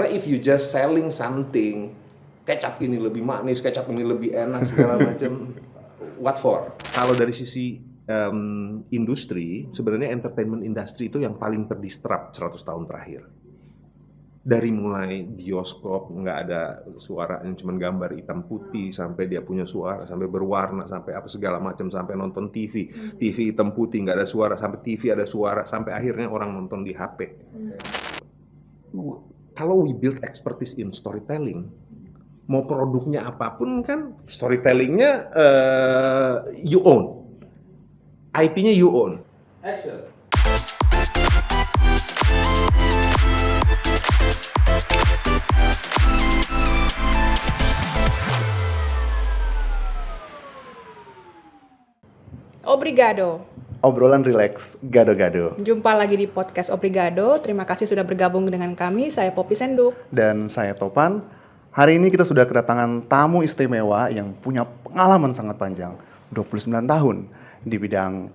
Karena if you just selling something, kecap ini lebih manis, kecap ini lebih enak segala macam, what for? Kalau dari sisi industri, sebenarnya entertainment industry itu yang paling terdisrupt 100 tahun terakhir. Dari mulai bioskop nggak ada suara yang cuma gambar hitam putih, sampai dia punya suara, sampai berwarna, sampai apa segala macam, sampai nonton TV hitam putih nggak ada suara, sampai TV ada suara, sampai akhirnya orang nonton di HP. Kalau we build expertise in storytelling, mau produknya apapun kan storytellingnya you own, IP-nya you own. Action. Obrigado. Obrolan rileks, gado-gado. Jumpa lagi di podcast Obrigado. Terima kasih sudah bergabung dengan kami. Saya Poppy Senduk. Dan saya Topan. Hari ini kita sudah kedatangan tamu istimewa yang punya pengalaman sangat panjang. 29 tahun di bidang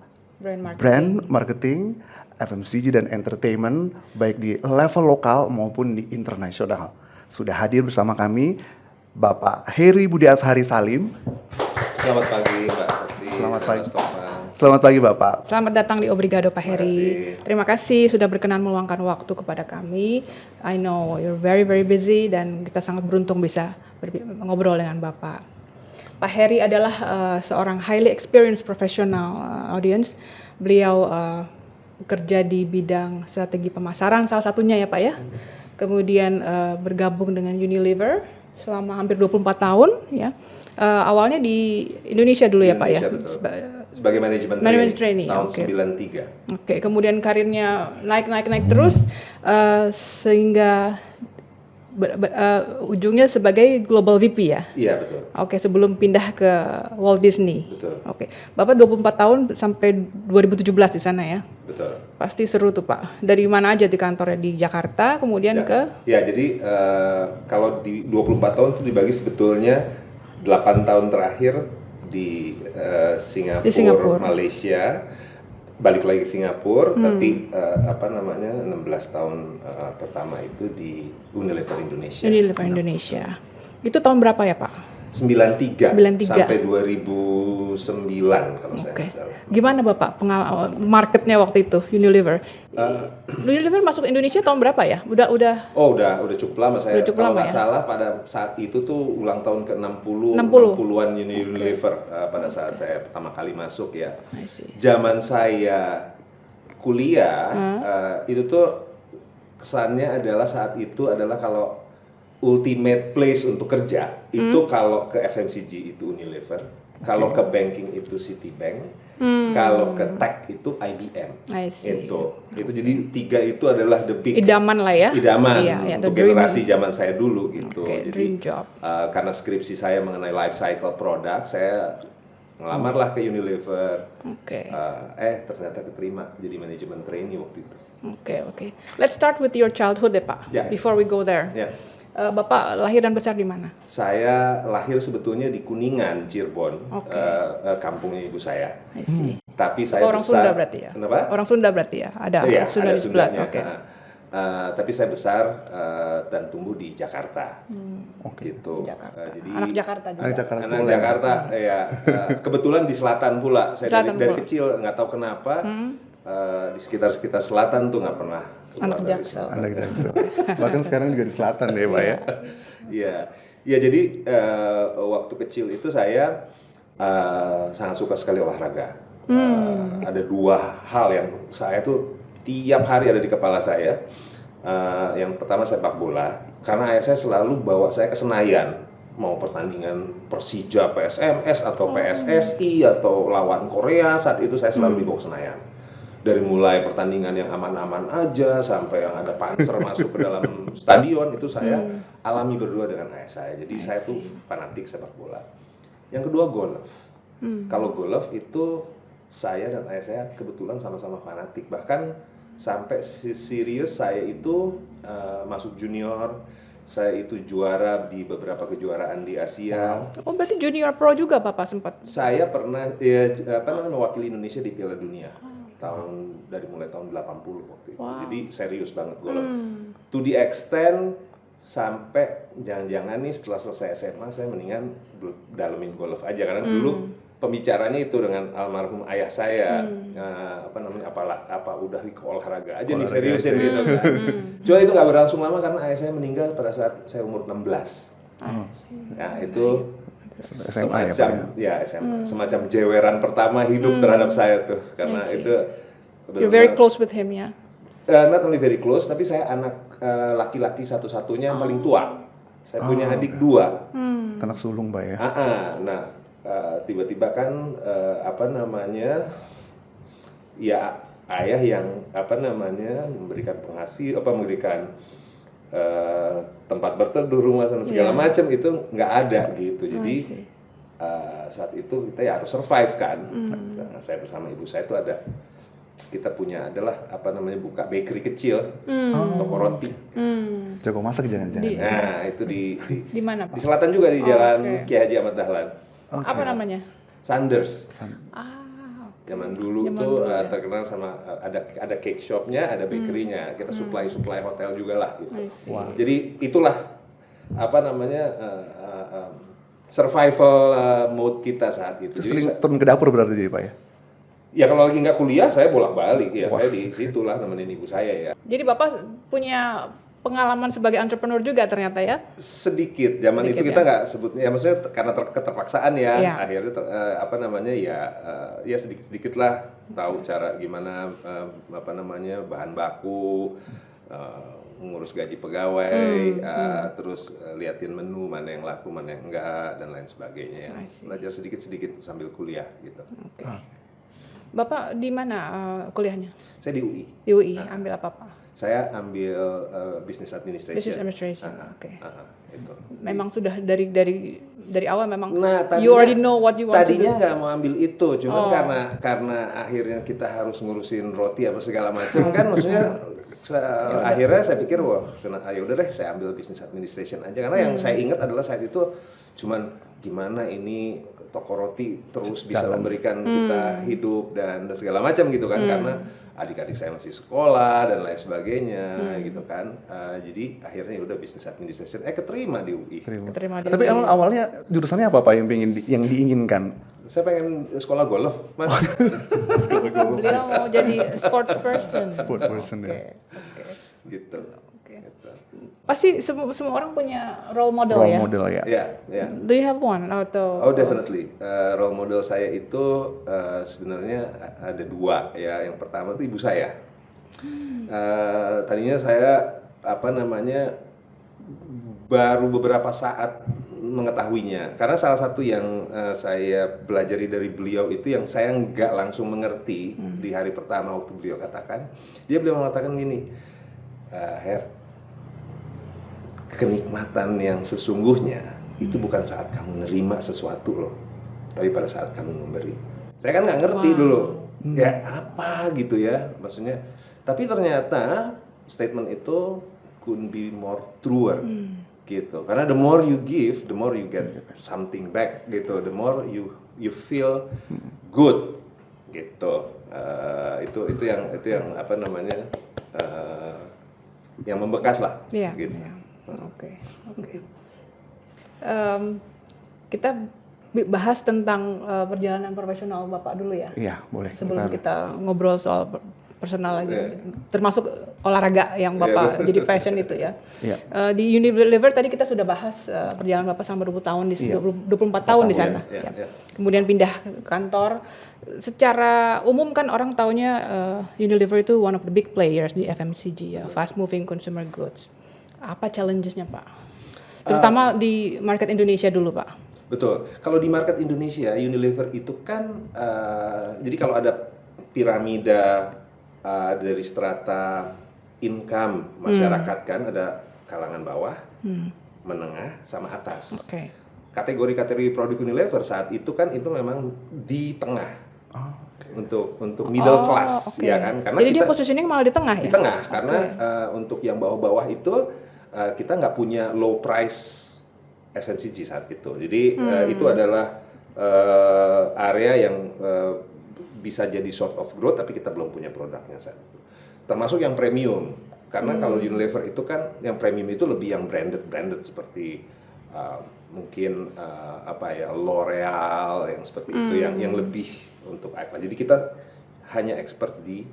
brand marketing, FMCG dan entertainment, baik di level lokal maupun di internasional. Sudah hadir bersama kami Bapak Heri Budi Ashari Salim. Selamat pagi Mbak Poppy. Selamat pagi. Topan. Selamat pagi Bapak. Selamat datang di Obrigado Pak Heri. Terima kasih sudah berkenan meluangkan waktu kepada kami. I know you're very busy dan kita sangat beruntung bisa ngobrol dengan Bapak. Pak Heri adalah seorang highly experienced professional audience. Beliau bekerja di bidang strategi pemasaran salah satunya ya Pak ya. Kemudian bergabung dengan Unilever selama hampir 24 tahun ya. Awalnya di Indonesia dulu ya Pak ya. Sebagai manajemen trainee tahun 93. Oke, kemudian karirnya naik terus sehingga ujungnya sebagai Global VP ya? Iya, betul. Oke, sebelum pindah ke Walt Disney. Betul. Oke, Bapak 24 tahun sampai 2017 di sana ya? Betul. Pasti seru tuh Pak. Dari mana aja di kantornya? Di Jakarta, kemudian ke? Ya, jadi kalau di 24 tahun itu dibagi sebetulnya 8 tahun terakhir di Singapura, Malaysia, balik lagi ke Singapura, tapi 16 tahun pertama itu di Unilever Indonesia. Unilever Indonesia. Itu tahun berapa ya Pak? 93 sampai 2009 kalau saya nggak salah. Gimana Bapak pengalaman marketnya waktu itu Unilever? Unilever masuk Indonesia tahun berapa ya? Udah cukup lama saya. Kalau nggak salah pada saat itu tuh ulang tahun ke-60 60-an Unilever pada saat saya pertama kali masuk ya. Zaman saya kuliah itu tuh kesannya adalah saat itu adalah kalau ultimate place untuk kerja itu kalau ke FMCG itu Unilever, kalau ke banking itu Citibank, kalau ke tech itu IBM. Itu jadi tiga itu adalah the big idaman lah ya. Idaman untuk generasi zaman saya dulu gitu. Jadi dream job. Karena skripsi saya mengenai life cycle product, saya ngelamarlah ke Unilever. Ternyata keterima jadi manajemen trainee waktu itu. Oke. Let's start with your childhood deh Pak. Before we go there. Bapak lahir dan besar di mana? Saya lahir sebetulnya di Kuningan, Cirebon, kampungnya ibu saya. Tapi saya orang Sunda berarti ya? Kenapa? Orang Sunda berarti ya? Ada Sunda di sebelah. Tapi saya besar dan tumbuh di Jakarta. Gitu. Jadi anak Jakarta juga. Anak Jakarta, ya. Kebetulan di selatan pula. Saya dari kecil nggak tahu kenapa di sekitar selatan tuh nggak pernah. Anak Jaksel. Bahkan sekarang juga di selatan deh Pak ya. Iya. Jadi waktu kecil itu saya sangat suka sekali olahraga. Ada dua hal yang saya tuh tiap hari ada di kepala saya. Yang pertama sepak bola, karena ayah saya selalu bawa saya ke Senayan. Mau pertandingan Persija, PSMS atau PSSI atau lawan Korea, saat itu saya selalu dibawa ke Senayan. Dari mulai pertandingan yang aman-aman aja sampai yang ada panser masuk ke dalam stadion itu saya alami berdua dengan ayah saya. Jadi saya tuh fanatik sepak bola. Yang kedua golf. Kalau golf itu saya dan ayah saya kebetulan sama-sama fanatik. Bahkan sampai serius saya itu masuk junior. Saya itu juara di beberapa kejuaraan di Asia. Oh berarti junior pro juga Bapak sempat? Saya pernah mewakili Indonesia di Piala Dunia. Dari mulai tahun 80 waktu itu. Jadi serius banget golf. To the extent sampai jangan-jangan nih setelah selesai SMA saya mendingan dalemin golf aja, karena dulu pembicaranya itu dengan almarhum ayah saya, apa udah ke olahraga aja nih, seriusin gitu kan. Cuma itu nggak berlangsung lama karena ayah saya meninggal pada saat saya umur 16. Nah itu SMA semacam SMA, semacam jeweran pertama hidup terhadap saya tuh, karena itu You're very close with him ya? not only very close, tapi saya anak laki-laki satu-satunya yang paling tua. Saya punya adik 2. Anak sulung, Pak ya. Nah tiba-tiba kan ya ayah yang memberikan memberikan tempat berteduh, rumah dan segala macam itu nggak ada gitu. Jadi saat itu kita ya harus survive kan. Saya bersama ibu saya itu kita punya buka bakery kecil, toko roti. Jago masak jangan-jangan. Nah itu Di mana, Pak? di selatan juga, di Jalan Kiai Haji Ahmad Dahlan. Apa namanya? Sanders. Zaman dulu tuh terkenal sama ada cake shopnya, ada bakerynya. Kita supply hotel juga lah gitu. Jadi itulah survival mode kita saat itu. Jadi Sering turun ke dapur berarti jadi, Pak ya? ya kalau lagi nggak kuliah saya bolak-balik ya. Saya di situlah nemenin ibu saya ya. Jadi Bapak punya pengalaman sebagai entrepreneur juga ternyata ya? Sedikit. Zaman itu kita nggak sebutnya, ya maksudnya karena keterpaksaan ya. Akhirnya ya sedikit-sedikit lah tahu cara gimana bahan baku, ngurus gaji pegawai, terus liatin menu mana yang laku mana yang enggak dan lain sebagainya ya. Belajar sedikit-sedikit sambil kuliah gitu. Bapak di mana kuliahnya? Saya di UI. Di UI, ambil apa, Pak? Saya ambil business administration. Business administration, oke. Itu. Memang sudah dari awal memang tadinya, you already know what you want to do. Tadinya nggak mau ambil itu, cuman karena akhirnya kita harus ngurusin roti apa segala macam kan, maksudnya akhirnya saya pikir ya udah deh saya ambil business administration aja, karena yang saya ingat adalah saat itu cuman gimana ini toko roti terus bisa memberikan kita hidup dan segala macam gitu kan, karena adik-adik saya masih sekolah dan lain sebagainya gitu kan. Jadi akhirnya udah business administration keterima di UI. Keterima di Tapi UI. awalnya jurusannya apa, Pak, yang diinginkan? Saya pengen sekolah golf, Mas. Beliau mau jadi sport person. Sport person ya. Gitu. Pasti semua orang punya role model Role ya? model ya. Ya. Do you have one atau? Oh definitely. Role model saya itu sebenarnya ada 2 ya. Yang pertama itu ibu saya. Tadinya saya baru beberapa saat mengetahuinya, karena salah satu yang saya pelajari dari beliau itu yang saya nggak langsung mengerti di hari pertama waktu beliau mengatakan gini, Her, kenikmatan yang sesungguhnya itu bukan saat kamu nerima sesuatu loh, tapi pada saat kamu memberi. Saya kan nggak ngerti dulu, ya apa gitu ya maksudnya. Tapi ternyata statement itu couldn't be more truer gitu. Karena the more you give, the more you get something back gitu. The more you feel good gitu. Itu yang yang membekas lah. Iya. Gitu. Oke. Kita bahas tentang perjalanan profesional Bapak dulu ya. Iya, boleh. Sebelum kita ngobrol soal personal lagi, termasuk olahraga yang Bapak jadi passion itu ya. Di Unilever tadi kita sudah bahas perjalanan Bapak selama 20 tahun di 24 tahun di sana. Kemudian pindah ke kantor. Secara umum kan orang taunya Unilever itu one of the big players di FMCG ya, fast moving consumer goods. Apa challenges-nya, Pak? Terutama di market Indonesia dulu, Pak. Betul. Kalau di market Indonesia, Unilever itu kan jadi kalau ada piramida dari strata income masyarakat kan ada kalangan bawah, menengah, sama atas. Kategori-kategori produk Unilever saat itu kan itu memang di tengah. Untuk middle class ya kan, karena jadi dia positioning malah di tengah ya. Di tengah karena untuk yang bawah-bawah itu kita nggak punya low price FMCG saat itu. Jadi itu adalah area yang bisa jadi sort of growth, tapi kita belum punya produknya saat itu. Termasuk yang premium, Karena kalau Unilever itu kan yang premium itu lebih yang branded seperti mungkin L'Oreal yang seperti itu yang lebih untuk icon. Jadi kita hanya expert di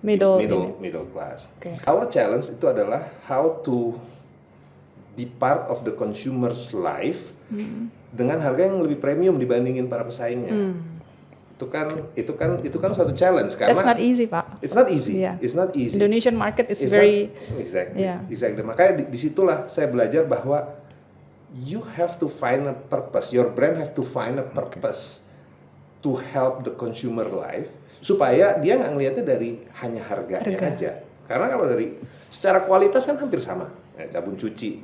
middle class. Okay. Our challenge itu adalah how to be part of the consumer's life dengan harga yang lebih premium dibandingin para pesaingnya. Itu kan suatu challenge karena That's not easy, Pak. It's not easy. Yeah. It's not easy. Indonesian market is It's very not, exactly. Yeah. Exactly. Makanya disitulah saya belajar bahwa you have to find a purpose. Your brand have to find a purpose to help the consumer life supaya dia nggak ngelihatnya dari hanya harganya aja. Karena kalau dari secara kualitas kan hampir sama. Sabun cuci,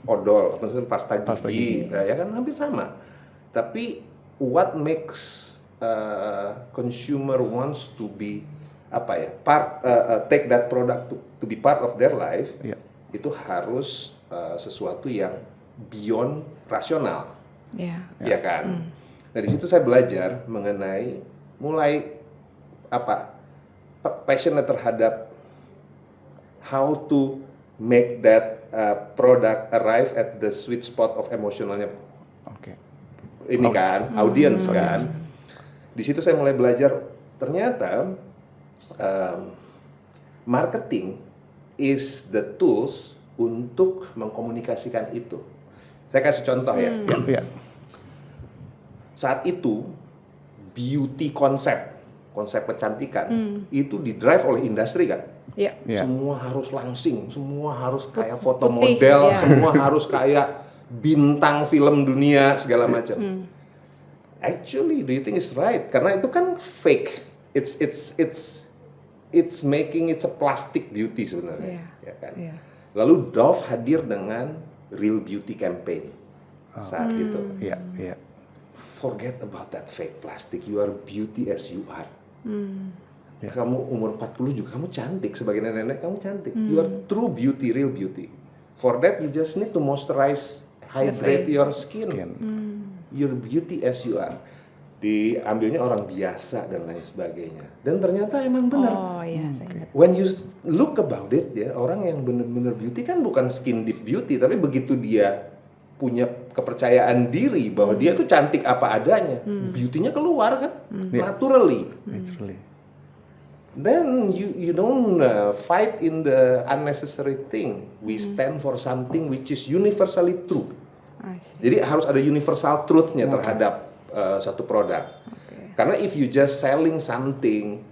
odol, pasta gigi, ya kan hampir sama. Tapi what makes consumer wants to be take that product to be part of their life, itu harus sesuatu yang beyond rasional, ya kan. Nah di situ saya belajar mengenai mulai passionate terhadap how to make that product arrive at the sweet spot of emotionalnya. Ini kan, audience kan. Di situ saya mulai belajar ternyata marketing is the tools untuk mengkomunikasikan itu. Saya kasih contoh ya. Saat itu beauty konsep kecantikan itu didrive oleh industri kan. Semua harus langsing, semua harus kayak foto model, semua harus kayak bintang film dunia segala macam. Actually, do you think it's right? Karena itu kan fake. It's making it a plastic beauty sebenarnya, ya kan. Lalu Dove hadir dengan real beauty campaign saat itu. Forget about that fake plastic. You are beauty as you are. Kamu umur 40 juga kamu cantik, sebagai nenek kamu cantik. You are true beauty, real beauty. For that you just need to moisturize, hydrate your skin. Your beauty as you are. Diambilnya orang biasa dan lain sebagainya. Dan ternyata emang benar. Saya ingat. When you look about it, ya orang yang benar-benar beauty kan bukan skin deep beauty, tapi begitu dia punya kepercayaan diri bahwa dia tuh cantik apa adanya, beauty-nya keluar kan, naturally. Then you don't fight in the unnecessary thing. We stand for something which is universally true. Jadi harus ada universal truth-nya terhadap suatu produk. Karena if you just selling something,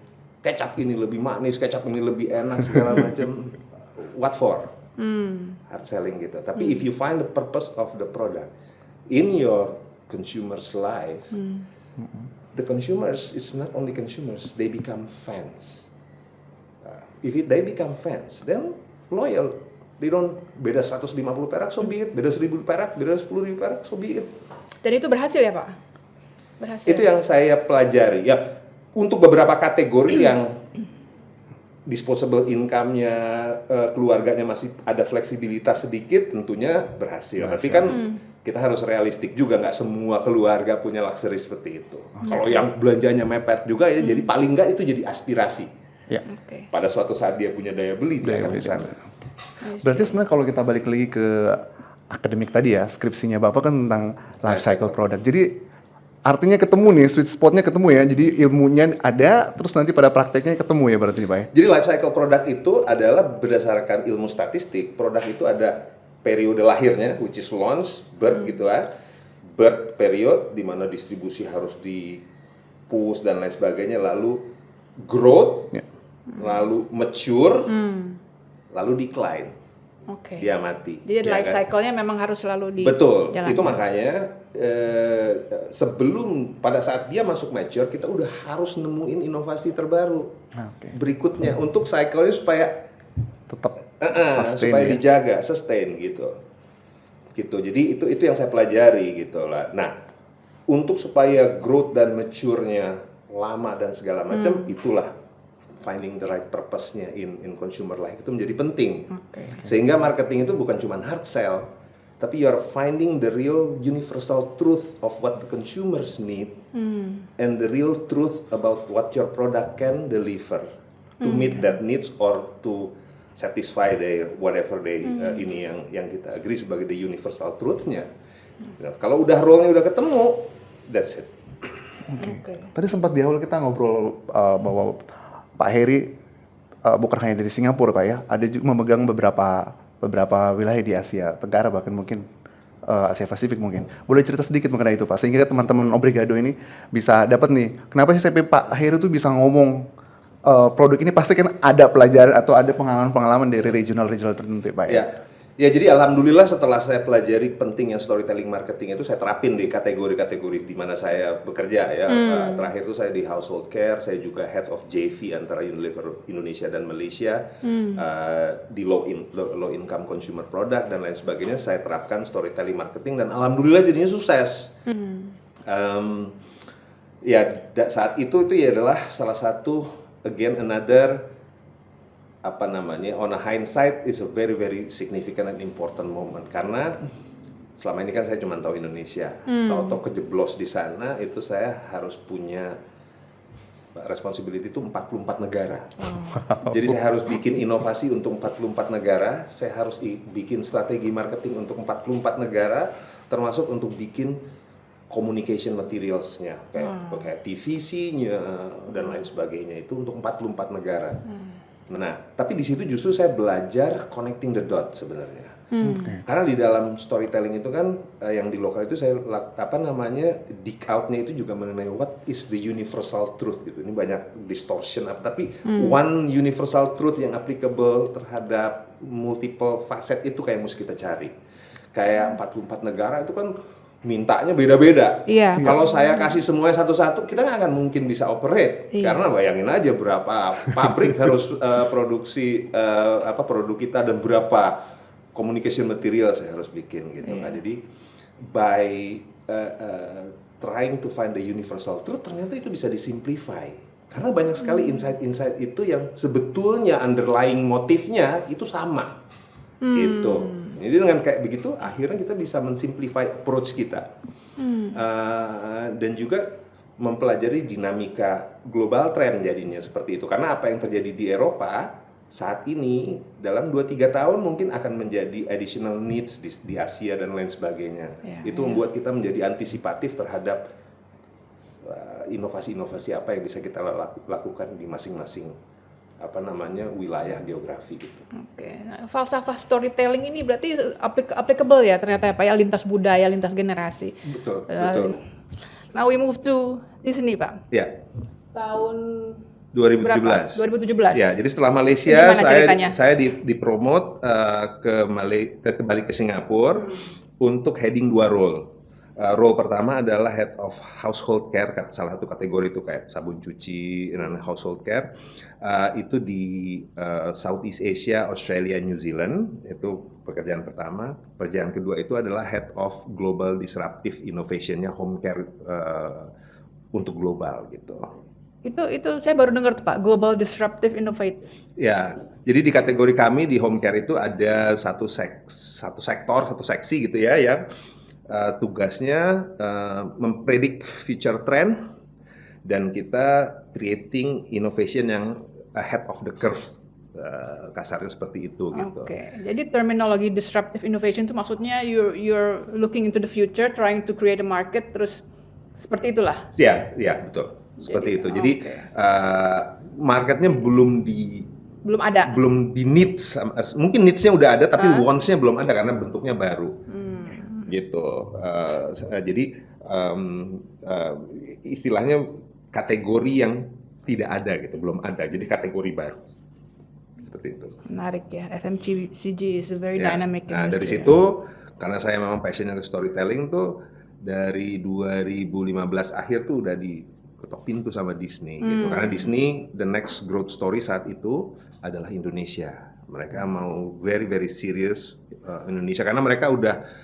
kecap ini lebih manis, kecap ini lebih enak segala macam, what for? Hard selling gitu. Tapi if you find the purpose of the product in your consumer's life, the consumers, it's not only consumers, they become fans. If they become fans, then loyal. They don't beda 150 perak, so be it. Beda 1.000 perak, beda 10.000 perak, so be it. Dan itu berhasil ya, Pak? Berhasil. Itu yang saya pelajari. Ya, untuk beberapa kategori yang disposable income-nya keluarganya masih ada fleksibilitas sedikit, tentunya berhasil. Tapi kan kita harus realistik juga, nggak semua keluarga punya luxury seperti itu. Kalau yang belanjanya mepet juga ya, jadi paling nggak itu jadi aspirasi. Pada suatu saat dia punya daya beli, dia akan ke sana. Berarti sebenarnya kalau kita balik lagi ke akademik tadi ya, skripsinya Bapak kan tentang life cycle product. Jadi artinya ketemu nih, sweet spotnya ketemu ya. Jadi ilmunya ada, terus nanti pada prakteknya ketemu ya berarti Pak ya? Jadi life cycle product itu adalah berdasarkan ilmu statistik. Produk itu ada periode lahirnya, which is launch, birth gitu ya. Birth period, di mana distribusi harus di push dan lain sebagainya. Lalu growth, lalu mature, lalu decline. Dia mati. Jadi life cycle-nya memang harus selalu di Betul. jalankan. Itu makanya sebelum pada saat dia masuk mature, kita udah harus nemuin inovasi terbaru berikutnya untuk cycle-nya supaya tetap supaya dijaga, sustain gitu. Jadi itu yang saya pelajari gitu lah. Nah, untuk supaya growth dan mature-nya lama dan segala macam, itulah finding the right purpose-nya in consumer life itu menjadi penting. Sehingga marketing itu bukan cuma hard sell, tapi you are finding the real universal truth of what the consumers need and the real truth about what your product can deliver to meet that needs or to satisfy their whatever they ini yang kita agree sebagai the universal truth-nya. Nah, kalau udah role-nya udah ketemu, that's it. Oke. Tadi sempat di awal kita ngobrol bahwa Pak Heri bukan hanya dari Singapura Pak ya, ada juga memegang beberapa wilayah di Asia Tenggara, bahkan mungkin Asia Pasifik mungkin. Boleh cerita sedikit mengenai itu Pak, sehingga teman-teman Obrigado ini bisa dapat nih, kenapa sih sampai Pak Heri tuh bisa ngomong produk ini pasti kan ada pelajaran atau ada pengalaman-pengalaman dari regional-regional tertentu Pak ya? Ya, jadi alhamdulillah setelah saya pelajari pentingnya storytelling marketing itu saya terapin di kategori-kategori di mana saya bekerja ya. Terakhir itu saya di household care, saya juga head of JV antara Unilever Indonesia dan Malaysia di low income consumer product dan lain sebagainya. Saya terapkan storytelling marketing dan alhamdulillah jadinya sukses. Saat itu ya adalah salah satu again another on a hindsight is a very very significant and important moment karena selama ini kan saya cuma tahu Indonesia, tahu kejeblos di sana itu saya harus punya responsibility itu 44 negara. Jadi saya harus bikin inovasi untuk 44 negara, saya harus bikin strategi marketing untuk 44 negara, termasuk untuk bikin communication materials-nya kayak TVC-nya dan lain sebagainya itu untuk 44 negara. Nah, tapi di situ justru saya belajar connecting the dot sebenarnya. Karena di dalam storytelling itu kan yang di lokal itu saya dig out-nya itu juga mengenai what is the universal truth gitu. Ini banyak distortion tapi one universal truth yang applicable terhadap multiple facet itu kayak mesti kita cari. Kayak 44 negara itu kan mintanya beda-beda. Iya. Kalau saya kasih semuanya satu-satu, kita nggak akan mungkin bisa operate. Iya. Karena bayangin aja berapa pabrik harus produksi produk kita dan berapa communication material saya harus bikin gitu kan. Jadi by trying to find the universal truth, ternyata itu bisa disimplify. Karena banyak sekali insight-insight itu yang sebetulnya underlying motifnya itu sama. Gitu. Jadi dengan kayak begitu, akhirnya kita bisa mensimplify approach kita. Dan juga mempelajari dinamika global trend jadinya seperti itu. Karena apa yang terjadi di Eropa saat ini, dalam 2-3 tahun mungkin akan menjadi additional needs di Asia dan lain sebagainya. Itu membuat kita menjadi antisipatif terhadap inovasi-inovasi apa yang bisa kita lakukan di masing-masing wilayah geografi gitu. Oke. Nah, falsafah storytelling ini berarti applicable ya ternyata ya Pak ya, lintas budaya, lintas generasi. Betul. Now we move to Disney Pak. Ya. Tahun 2017. 2017. Ya, jadi setelah Malaysia saya dipromote kembali ke Singapura untuk heading 2 role. Role pertama adalah head of household care, salah satu kategori itu kayak sabun cuci dan household care itu di Southeast Asia, Australia, New Zealand. Itu pekerjaan pertama. Pekerjaan kedua itu adalah head of global disruptive innovation-nya home care untuk global gitu. Itu saya baru dengar tuh Pak, global disruptive innovate. Ya, jadi di kategori kami di home care itu ada satu seksi gitu ya yang tugasnya mempredik future trend dan kita creating innovation yang ahead of the curve, kasarnya seperti itu gitu. Oke. Jadi terminologi disruptive innovation itu maksudnya you're looking into the future, trying to create a market, terus seperti itulah. Iya, betul. Seperti itu. Jadi marketnya belum ada. Belum di needs. Mungkin needs-nya udah ada tapi wants-nya belum ada karena bentuknya baru. Gitu. Jadi istilahnya kategori yang tidak ada gitu, belum ada. Jadi kategori baru. Seperti itu. Menarik ya. FMCG is a very dynamic industry. Nah, dari situ karena saya memang passionnya ke storytelling tuh dari 2015 akhir tuh udah diketok pintu sama Disney gitu. Karena Disney the next growth story saat itu adalah Indonesia. Mereka mau very very serious Indonesia karena mereka udah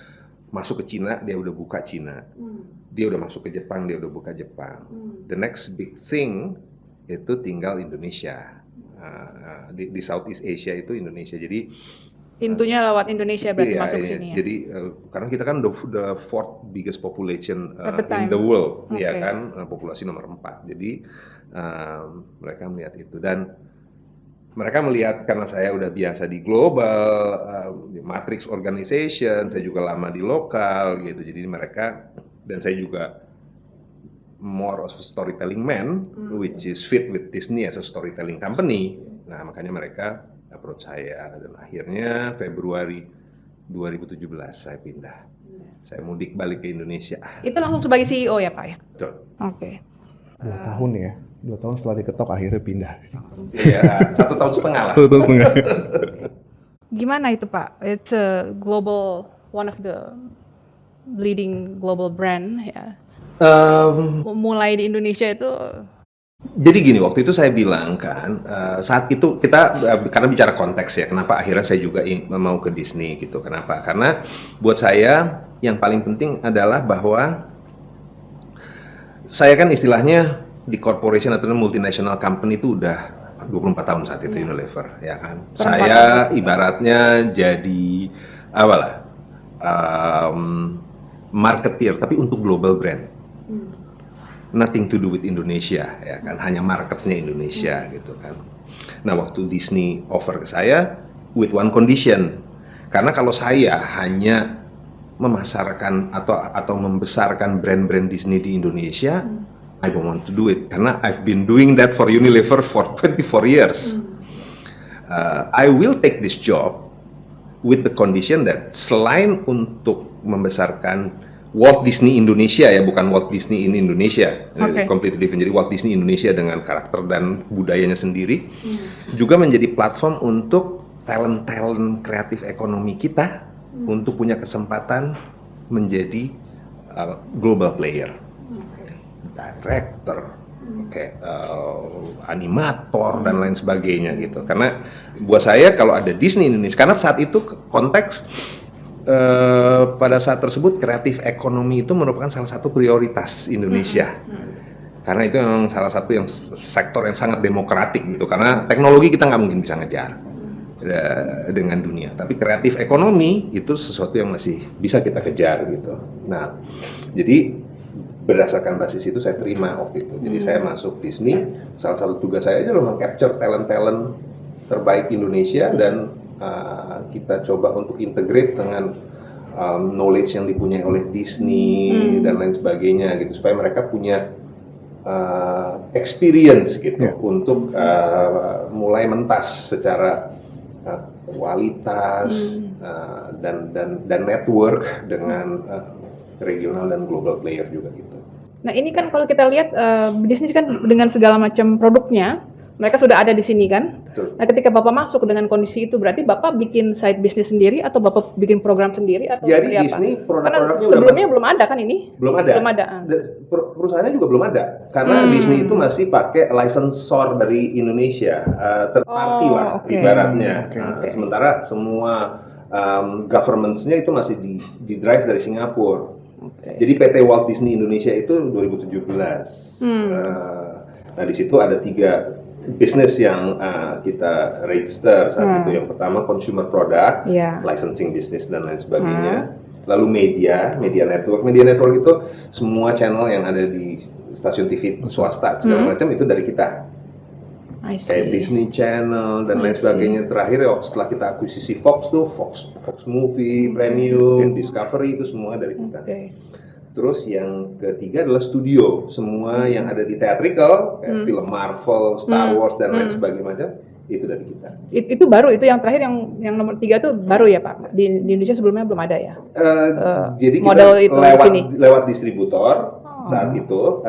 masuk ke Cina, dia udah buka Cina. Dia udah masuk ke Jepang, dia udah buka Jepang. The next big thing itu tinggal Indonesia. Di Southeast Asia itu Indonesia. Jadi pintunya lewat Indonesia berarti masuk sini ya. Jadi karena kita kan the fourth biggest population in the world, ya kan, populasi nomor 4. Jadi mereka melihat itu dan mereka melihat karena saya udah biasa di global, matrix organization, saya juga lama di lokal gitu. Jadi mereka dan saya juga more of a storytelling man, which is fit with Disney as a storytelling company. Nah, makanya mereka approach saya dan akhirnya Februari 2017 saya pindah. Saya mudik balik ke Indonesia. Itu langsung sebagai CEO ya Pak ya? Betul. Oke. 2 tahun ya. 2 tahun setelah diketok akhirnya pindah. Iya, 1 tahun setengah lah. 1 tahun setengah. Gimana itu Pak? It's a global, one of the leading global brand ya. Mulai di Indonesia itu. Jadi gini, waktu itu saya bilang kan, saat itu kita, karena bicara konteks ya, kenapa akhirnya saya juga mau ke Disney gitu, kenapa? Karena buat saya yang paling penting adalah bahwa saya kan istilahnya di corporation atau multinational company itu udah 24 tahun saat itu Unilever, ya kan? Saya ibaratnya jadi, apalah, marketeer, tapi untuk global brand. Nothing to do with Indonesia, ya kan, hanya marketnya Indonesia gitu kan. Nah, waktu Disney offer ke saya with one condition, karena kalau saya hanya memasarkan atau membesarkan brand-brand Disney di Indonesia, I don't want to do it karena I've been doing that for Unilever for 24 years. I will take this job with the condition that selain untuk membesarkan Walt Disney Indonesia ya, bukan Walt Disney in Indonesia, completely different. Jadi Walt Disney Indonesia dengan karakter dan budayanya sendiri, juga menjadi platform untuk talent-talent kreatif ekonomi kita untuk punya kesempatan menjadi global player, director, animator dan lain sebagainya gitu. Karena buat saya kalau ada Disney Indonesia, karena saat itu konteks pada saat tersebut kreatif ekonomi itu merupakan salah satu prioritas Indonesia. Karena itu memang salah satu yang sektor yang sangat demokratik gitu. Karena teknologi kita nggak mungkin bisa ngejar dengan dunia, tapi kreatif ekonomi itu sesuatu yang masih bisa kita kejar gitu. Nah, jadi berdasarkan basis itu saya terima waktu itu. Jadi saya masuk Disney, salah satu tugas saya adalah meng-capture talent-talent terbaik Indonesia dan kita coba untuk integrate dengan knowledge yang dipunyai oleh Disney dan lain sebagainya gitu, supaya mereka punya experience gitu untuk mulai mentas secara kualitas dan network dengan regional dan global player juga gitu. Nah ini kan kalau kita lihat bisnis kan dengan segala macam produknya, mereka sudah ada di sini kan. Betul. Nah ketika Bapak masuk dengan kondisi itu, berarti Bapak bikin side bisnis sendiri atau Bapak bikin program sendiri atau jadi apa? Disney Karena produk-produknya sebelumnya belum ada kan ini? Belum ada. Belum ada. Perusahaannya juga belum ada karena Disney itu masih pakai licensor dari Indonesia, third party lah ibaratnya. Sementara semua governments-nya itu masih di drive dari Singapura. Jadi PT Walt Disney Indonesia itu 2017. Nah di situ ada 3 bisnis yang kita register saat itu. Yang pertama consumer product, licensing business dan lain sebagainya. Lalu media network. Media network itu semua channel yang ada di stasiun TV swasta segala macam itu dari kita. Kayak Disney Channel dan lain sebagainya. Terakhir ya setelah kita akuisisi Fox tuh, Fox Movie, Premium, Discovery itu semua dari kita. Terus yang ketiga adalah studio, semua yang ada di theatrical, kayak film Marvel, Star Wars dan lain sebagainya macam itu dari kita. Itu baru, itu yang terakhir yang nomor 3 tuh baru ya Pak? Di Indonesia sebelumnya belum ada ya? Jadi model kita itu lewat distributor saat itu,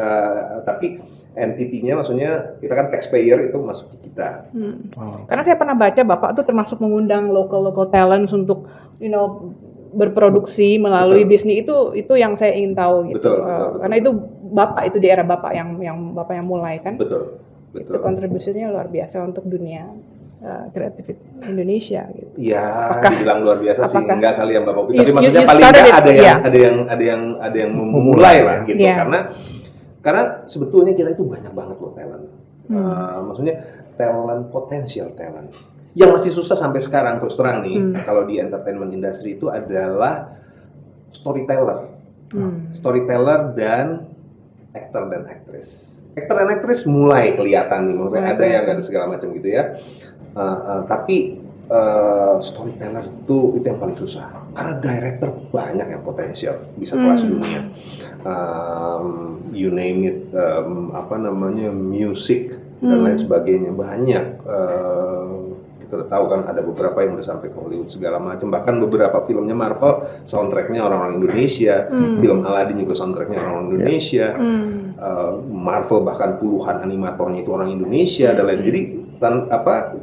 tapi entity-nya maksudnya kita kan taxpayer itu masuk ke kita. Karena saya pernah baca Bapak tuh termasuk mengundang local talents untuk berproduksi melalui Disney, itu yang saya ingin tahu gitu. Betul. Karena itu Bapak itu di era Bapak yang Bapak yang mulai kan. Betul. Itu kontribusinya luar biasa untuk dunia kreatif Indonesia gitu. Ya, dibilang luar biasa sih enggak kali yang Bapak. Tapi maksudnya paling enggak ada yang memulai lah gitu. Karena sebetulnya kita itu banyak banget loh talent. Maksudnya talent, potensial talent. Yang masih susah sampai sekarang terus terang nih, kalau di entertainment industry itu adalah storyteller. Storyteller dan actor dan aktris. Actor dan aktris mulai kelihatan nih, maksudnya ada yang ada segala macam gitu ya. Tapi storyteller itu yang paling susah karena director banyak yang potensial bisa kelas dunia. You name it, music dan lain sebagainya banyak. Kita tahu kan ada beberapa yang udah sampai ke Hollywood segala macam, bahkan beberapa filmnya Marvel soundtracknya orang-orang Indonesia, film Aladdin juga soundtracknya orang Indonesia, Marvel bahkan puluhan animatornya itu orang Indonesia dan lain. Jadi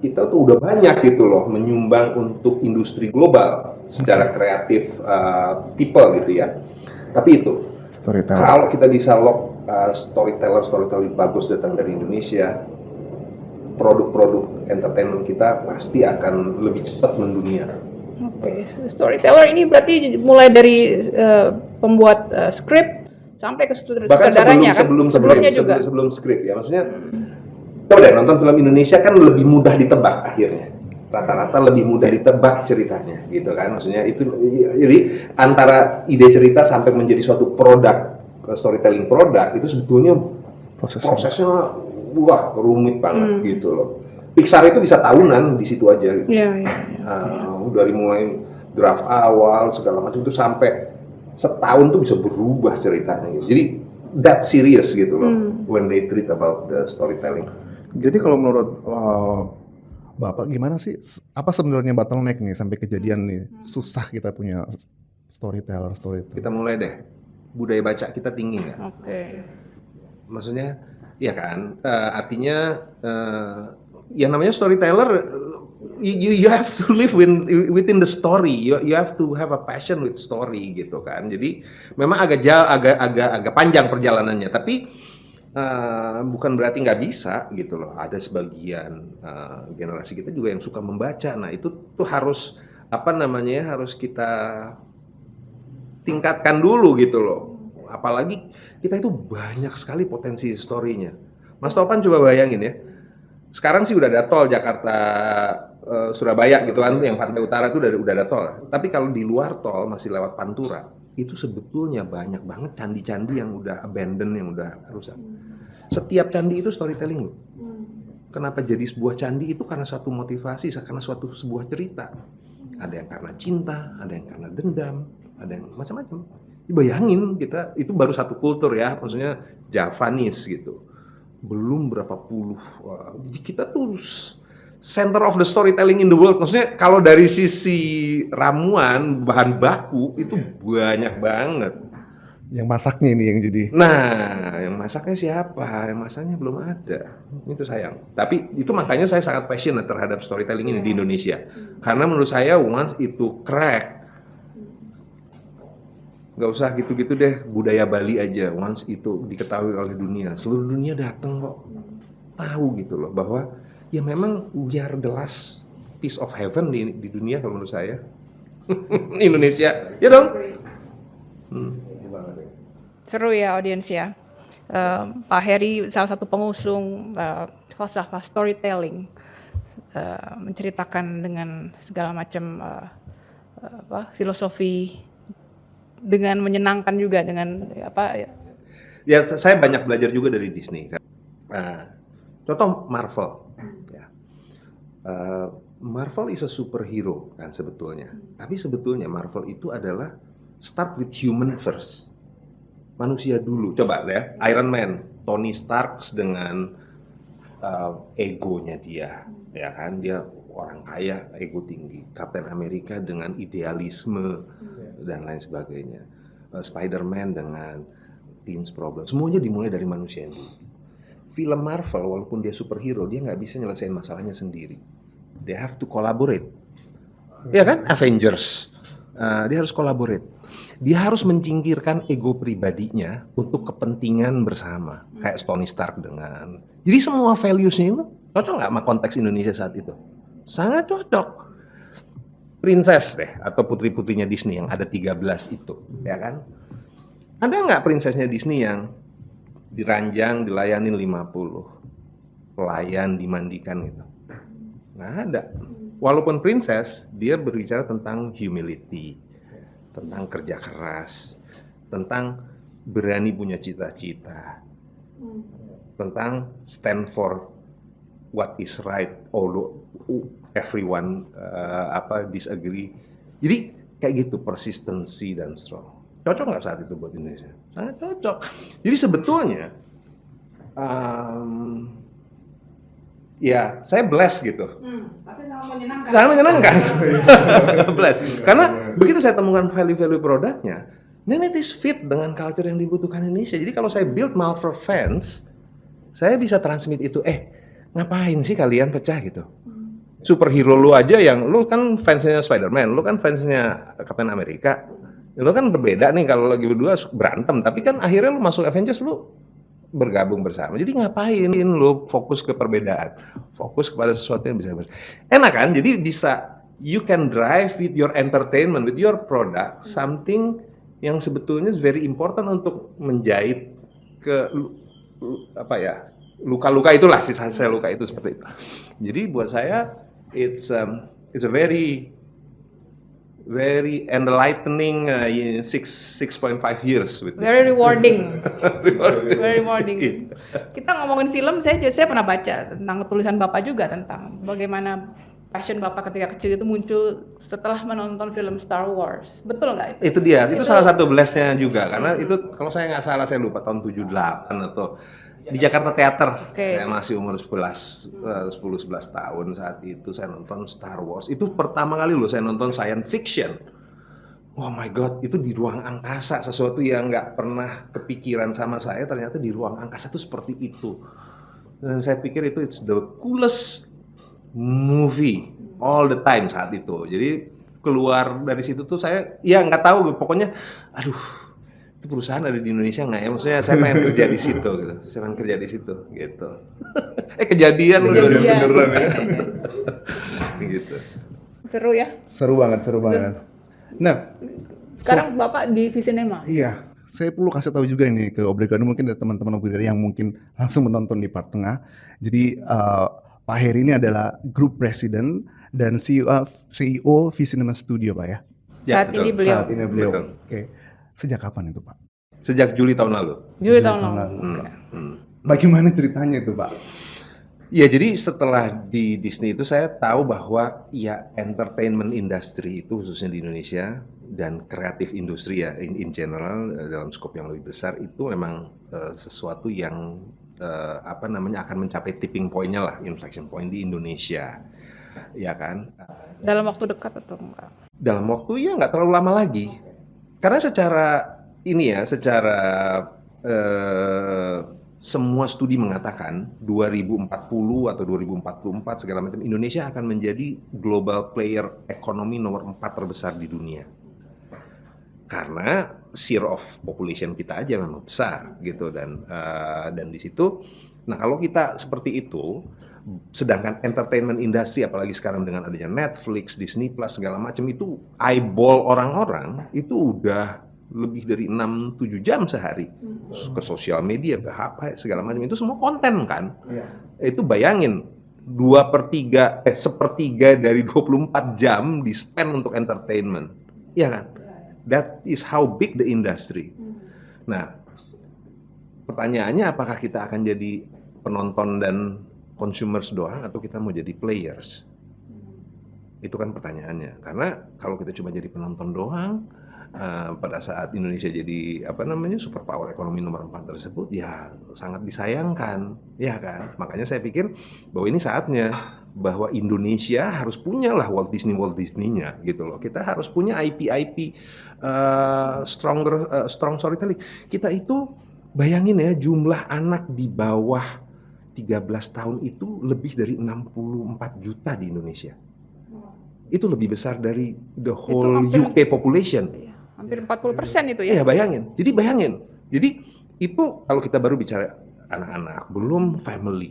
kita tuh udah banyak gitu loh menyumbang untuk industri global secara kreatif people gitu ya. Tapi itu kalau kita bisa lock storyteller bagus datang dari Indonesia, produk-produk entertainment kita pasti akan lebih cepat mendunia. Oke, storyteller ini berarti mulai dari pembuat skrip sampai ke sutradaranya kan? Sebelum skrip ya, maksudnya coba deh nonton film Indonesia kan lebih mudah ditebak akhirnya. Rata-rata lebih mudah ditebak ceritanya gitu kan. Maksudnya itu jadi antara ide cerita sampai menjadi suatu produk, storytelling produk itu sebetulnya prosesnya wah rumit banget gitu loh. Pixar itu bisa tahunan di situ aja gitu. Dari mulai draft awal segala macam itu sampai setahun tuh bisa berubah ceritanya gitu. Jadi that serious gitu loh when they treat about the storytelling. Jadi kalau menurut Bapak gimana sih, apa sebenarnya bottleneck nih sampai kejadian nih susah kita punya storyteller? Kita mulai deh, budaya baca kita tinggi nggak? Maksudnya ya kan, artinya yang namanya storyteller, you have to live within the story, you have to have a passion with story gitu kan. Jadi memang agak panjang perjalanannya, tapi bukan berarti nggak bisa gitu loh. Ada sebagian generasi kita juga yang suka membaca. Nah itu tuh harus harus kita tingkatkan dulu gitu loh. Apalagi kita itu banyak sekali potensi story-nya. Mas Topan coba bayangin ya. Sekarang sih udah ada tol Jakarta Surabaya gitu kan, yang pantai utara itu udah ada tol. Tapi kalau di luar tol masih lewat Pantura, itu sebetulnya banyak banget candi-candi yang udah abandon, yang udah rusak. Setiap candi itu storytelling loh. Kenapa jadi sebuah candi itu karena satu motivasi, karena sebuah cerita. Ada yang karena cinta, ada yang karena dendam, ada yang macam-macam. Bayangin kita itu baru satu kultur ya, maksudnya Javanese gitu. Belum berapa puluh. Jadi kita tuh center of the storytelling in the world. Maksudnya kalau dari sisi ramuan bahan baku itu banyak banget. Yang masaknya ini yang jadi. Nah, yang masaknya siapa? Yang masaknya belum ada. Itu sayang. Tapi itu makanya saya sangat passionate terhadap storytelling ini di Indonesia. Karena menurut saya once itu crack, nggak usah gitu-gitu deh, budaya Bali aja, once itu diketahui oleh dunia, seluruh dunia datang kok tahu gitu loh bahwa ya memang we are the last piece of heaven di dunia kalau menurut saya. Indonesia, ya dong. Seru ya audiens ya. Pak Heri salah satu pengusung falsafah storytelling, menceritakan dengan segala macam filosofi dengan menyenangkan juga dengan Ya saya banyak belajar juga dari Disney kan. Contoh Marvel ya. Marvel is a superhero kan sebetulnya. Tapi sebetulnya Marvel itu adalah start with human first. Manusia dulu. Coba ya, Iron Man, Tony Stark dengan egonya dia, ya kan, dia orang kaya, ego tinggi. Captain America dengan idealisme dan lain sebagainya. Spider-Man dengan teens problem. Semuanya dimulai dari manusia dulu. Film Marvel walaupun dia superhero, dia nggak bisa nyelesain masalahnya sendiri. They have to collaborate. Ya kan? Avengers. Dia harus collaborate. Dia harus mencingkirkan ego pribadinya untuk kepentingan bersama. Kayak Tony Stark dengan. Jadi semua values-nya itu cocok nggak sama konteks Indonesia saat itu? Sangat cocok. Princess deh, atau putri-putrinya Disney yang ada 13 itu, ya kan? Ada nggak princessnya Disney yang diranjang, dilayanin 50? Pelayan, dimandikan gitu? Nggak ada. Walaupun princess, dia berbicara tentang humility, tentang kerja keras, tentang berani punya cita-cita, tentang stand for what is right, although everyone disagree. Jadi kayak gitu, persistency dan strong. Cocok nggak saat itu buat Indonesia? Sangat cocok. Jadi sebetulnya ya saya blessed gitu. Pasti sangat menyenangkan. Sangat menyenangkan. Blessed. Karena begitu saya temukan value-value produknya, then it is fit dengan culture yang dibutuhkan Indonesia. Jadi kalau saya build Malver fans, saya bisa transmit itu. Ngapain sih kalian pecah gitu? Superhero lu aja yang lu kan fansnya Spider-Man, lu kan fansnya Captain America. Lu kan berbeda nih kalau lagi berdua berantem, tapi kan akhirnya lu masuk Avengers lu bergabung bersama. Jadi ngapain lu fokus ke perbedaan? Fokus kepada sesuatu yang bisa enak kan? Jadi bisa you can drive with your entertainment, with your product something yang sebetulnya is very important untuk menjahit ke luka-luka itulah, sisa luka itu seperti itu. Jadi buat saya it's a very enlightening 6.5 years with this. Very rewarding. Very rewarding. Kita ngomongin film, saya pernah baca tentang tulisan Bapak juga tentang bagaimana passion Bapak ketika kecil itu muncul setelah menonton film Star Wars. Betul nggak itu? Itu dia, itu salah satu blessnya juga. Karena itu kalau saya nggak salah, saya lupa tahun 78 atau di Jakarta Theater. Saya masih umur 10-11 tahun saat itu saya nonton Star Wars. Itu pertama kali loh saya nonton science fiction. Oh my god, itu di ruang angkasa, sesuatu yang nggak pernah kepikiran sama saya, ternyata di ruang angkasa itu seperti itu. Dan saya pikir itu it's the coolest movie all the time saat itu. Jadi keluar dari situ tuh saya ya nggak tahu, pokoknya aduh, itu perusahaan ada di Indonesia nggak ya? Maksudnya saya pengen kerja di situ gitu. Saya pengen kerja di situ gitu. Kejadian lu beneran ya. Gitu. Seru ya? Seru banget. Nah, sekarang Bapak di Visinema. Iya, saya perlu kasih tahu juga ini ke Obligado, mungkin ada teman-teman Obligado yang mungkin langsung menonton di part tengah. Jadi Pak Heri ini adalah Group President dan CEO Visinema Studio, Pak ya? Saat ini beliau. Betul. Oke. Sejak kapan itu, Pak? Sejak Juli tahun lalu. Juli tahun lalu. Bagaimana ceritanya itu, Pak? Ya, jadi setelah di Disney itu saya tahu bahwa ya entertainment industry itu khususnya di Indonesia dan kreatif industri ya in general dalam skop yang lebih besar itu memang sesuatu yang akan mencapai tipping point-nya lah, inflection point di Indonesia. Ya kan? Dalam waktu dekat atau enggak? Dalam waktu ya nggak terlalu lama lagi. Karena secara semua studi mengatakan 2040 atau 2044 segala macam Indonesia akan menjadi global player ekonomi nomor 4 terbesar di dunia. Karena share of population kita aja memang besar gitu dan di situ. Nah, kalau kita seperti itu, sedangkan entertainment industry apalagi sekarang dengan adanya Netflix, Disney Plus segala macam itu eyeball orang-orang itu udah lebih dari 6-7 jam sehari ke sosial media, ke HP segala macam itu semua konten kan. Itu bayangin 1/3 dari 24 jam di spend untuk entertainment. Iya kan? That is how big the industry. Nah, pertanyaannya apakah kita akan jadi penonton dan consumers doang atau kita mau jadi players? Itu kan pertanyaannya. Karena kalau kita cuma jadi penonton doang, pada saat Indonesia jadi superpower ekonomi nomor 4 tersebut, ya sangat disayangkan, ya kan? Makanya saya pikir bahwa ini saatnya bahwa Indonesia harus punyalah Walt Disney-nya gitu loh. Kita harus punya IP strong storytelling. Kita itu bayangin ya, jumlah anak di bawah 13 tahun itu lebih dari 64 juta di Indonesia. Itu lebih besar dari the whole UK population. Hampir 40% itu ya? Iya, bayangin. Jadi itu kalau kita baru bicara anak-anak, belum family.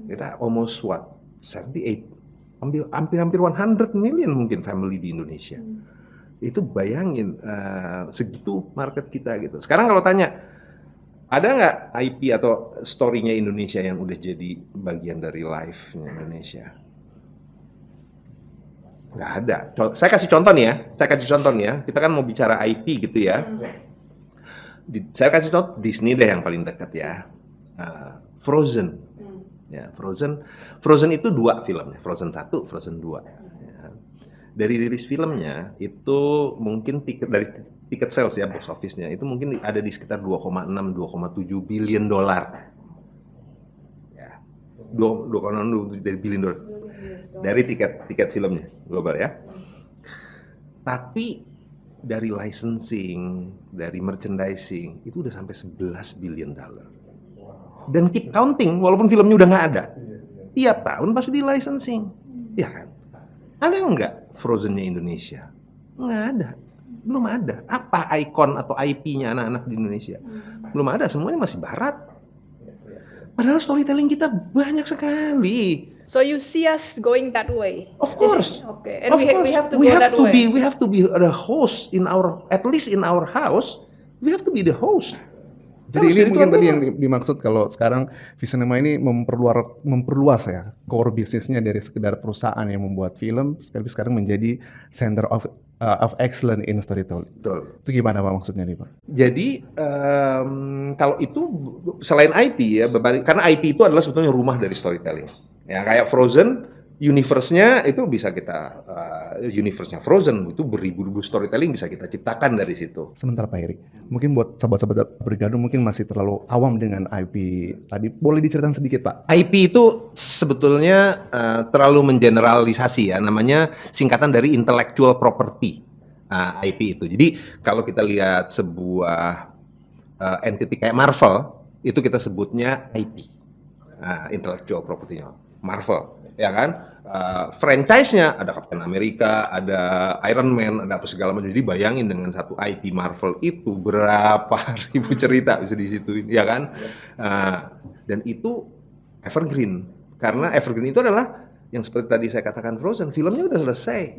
Kita almost 78, hampir 100 million mungkin family di Indonesia. Itu bayangin segitu market kita gitu. Sekarang kalau tanya, ada nggak IP atau story-nya Indonesia yang udah jadi bagian dari life-nya Indonesia? Nggak ada. Saya kasih contoh nih ya. Kita kan mau bicara IP gitu ya. Saya kasih contoh Disney deh yang paling dekat ya. Frozen. Ya, Frozen itu 2 filmnya, Frozen 1, Frozen 2. Ya. Dari rilis filmnya itu mungkin tiket sales ya, box office-nya itu mungkin ada di sekitar 2,6-2,7 billion dolar. Ya. 2,6 dari billion dolar. Dari tiket filmnya global ya. Tapi dari licensing, dari merchandising itu udah sampai 11 billion dollar. Dan keep counting walaupun filmnya udah nggak ada. Tiap tahun pasti di licensing. Ya kan? Ada nggak Frozen-nya Indonesia? Nggak ada. Belum ada. Apa ikon atau IP-nya anak-anak di Indonesia? Belum ada, semuanya masih barat. Padahal storytelling kita banyak sekali. So you see us going that way? Of course. Okay. And we have to we go have that to way. we have to be the host in our, at least in our house, we have to be the host. Jadi ini mungkin tadi yang dimaksud kalau sekarang Visinema ini memperluas ya core bisnisnya dari sekedar perusahaan yang membuat film, sekarang menjadi center of excellence in storytelling. Betul. Itu gimana Pak maksudnya nih Pak? Jadi kalau itu selain IP ya, karena IP itu adalah sebetulnya rumah dari storytelling. Ya kayak Frozen, universe-nya itu bisa kita, universe-nya Frozen itu beribu-ribu storytelling bisa kita ciptakan dari situ. Sebentar Pak Erik, mungkin buat sahabat-sahabat Brigado mungkin masih terlalu awam dengan IP tadi, boleh diceritakan sedikit Pak? IP itu sebetulnya terlalu mengeneralisasi ya, namanya singkatan dari intellectual property. IP itu. Jadi kalau kita lihat sebuah entity kayak Marvel, itu kita sebutnya IP, intellectual property-nya Marvel. Ya kan, franchise-nya ada Captain America, ada Iron Man, ada apa segala macam. Jadi bayangin dengan satu IP Marvel itu berapa ribu cerita bisa di situ, ya kan? Dan itu evergreen, karena evergreen itu adalah yang seperti tadi saya katakan Frozen, filmnya udah selesai,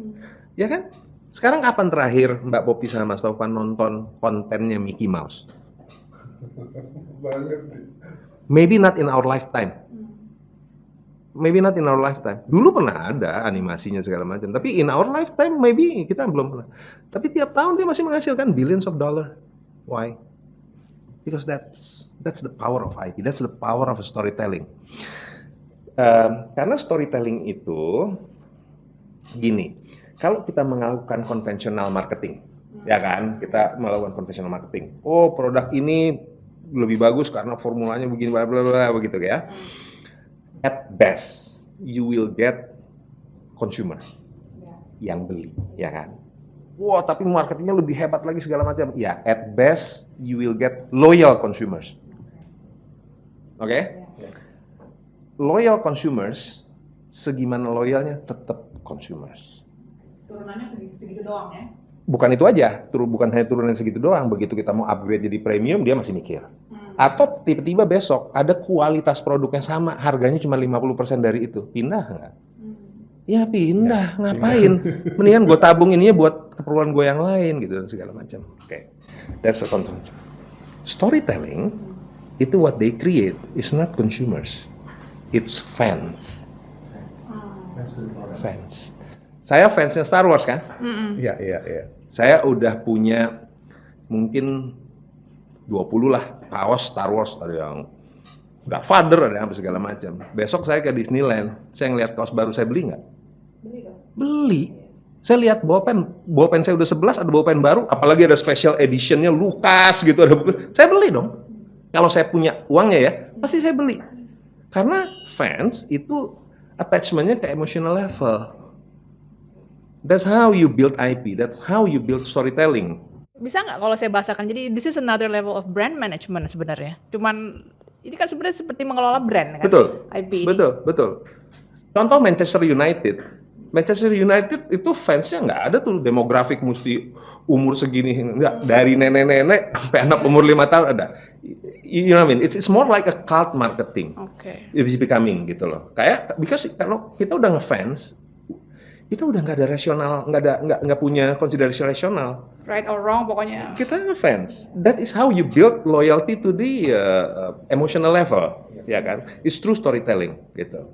ya kan? Sekarang kapan terakhir Mbak Poppy sama Mas Taufan nonton kontennya Mickey Mouse? Maybe not in our lifetime. Maybe not in our lifetime. Dulu pernah ada animasinya segala macam, tapi in our lifetime maybe kita belum pernah. Tapi tiap tahun dia masih menghasilkan billions of dollar. Why? Because that's the power of IP. That's the power of storytelling. Karena storytelling itu gini, kalau kita melakukan konvensional marketing, ya kan, kita melakukan konvensional marketing. Oh, produk ini lebih bagus karena formulanya begini, bla bla bla begitu ya. At best, you will get consumer yang beli, ya kan? Wah, tapi marketingnya lebih hebat lagi segala macam. Ya, at best, you will get loyal consumers. Oke? Loyal consumers, segimana loyalnya tetap consumers. Turunannya segitu doang ya? Bukan itu aja, bukan hanya turunan segitu doang. Begitu kita mau upgrade jadi premium, dia masih mikir. Atau tiba-tiba besok ada kualitas produknya sama, harganya cuma 50% dari itu. Pindah nggak? Ya pindah, ngapain? Mendingan gue tabung ininya buat keperluan gue yang lain gitu dan segala macam. Oke. That's the content. Storytelling itu what they create is not consumers. It's fans. Fans. Saya fansnya Star Wars kan? Iya. Saya udah punya mungkin 20 lah kaos Star Wars, ada yang Darth Vader, ada yang apa segala macam. Besok saya ke Disneyland, saya ngeliat kaos baru, saya beli nggak? Beli. Saya lihat bolpen saya udah 11, ada bolpen baru, apalagi ada special editionnya Lucas gitu, ada buku. Saya beli dong. Kalau saya punya uangnya ya, pasti saya beli. Karena fans itu attachment-nya ke emotional level. That's how you build IP, that's how you build storytelling. Bisa nggak kalau saya bahasakan? Jadi this is another level of brand management sebenarnya. Cuman ini kan sebenarnya seperti mengelola brand kan? Betul. IP ini. Betul. Contoh Manchester United. Manchester United itu fansnya nggak ada tuh demografik mesti umur segini, enggak, dari nenek-nenek sampai anak umur 5 tahun ada. You know what I mean? It's more like a cult marketing. Oke. It's becoming gitu loh. Kayak because kalau kita udah ngefans, kita udah nggak ada rasional, nggak punya konsiderasi rasional. Right or wrong pokoknya. Kita ngefans. That is how you build loyalty to the emotional level, ya kan? It's true storytelling gitu.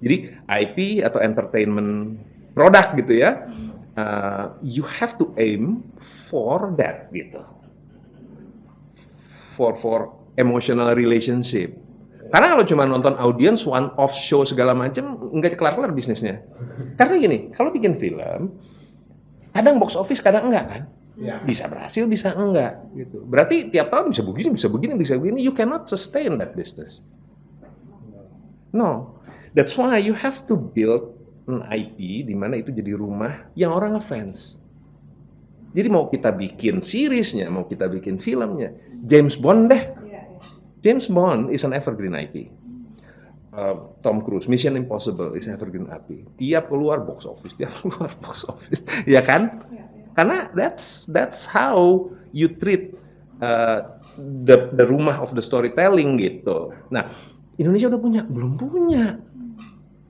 Jadi IP atau entertainment product gitu ya, you have to aim for that gitu. For emotional relationship. Karena kalau cuma nonton audience, one off show segala macam, nggak kelar-kelar bisnisnya. Karena gini, kalau bikin film, kadang box office, kadang enggak kan? Bisa berhasil, bisa enggak. Gitu. Berarti tiap tahun bisa begini, bisa begini, bisa begini. You cannot sustain that business. No, that's why you have to build an IP di mana itu jadi rumah yang orang ngefans. Jadi mau kita bikin seriesnya, mau kita bikin filmnya, James Bond deh. James Bond is an evergreen IP. Tom Cruise, Mission Impossible is evergreen IP. Tiap keluar box office, ya kan? Karena that's how you treat the rumah of the storytelling gitu. Nah, Indonesia udah punya, belum punya.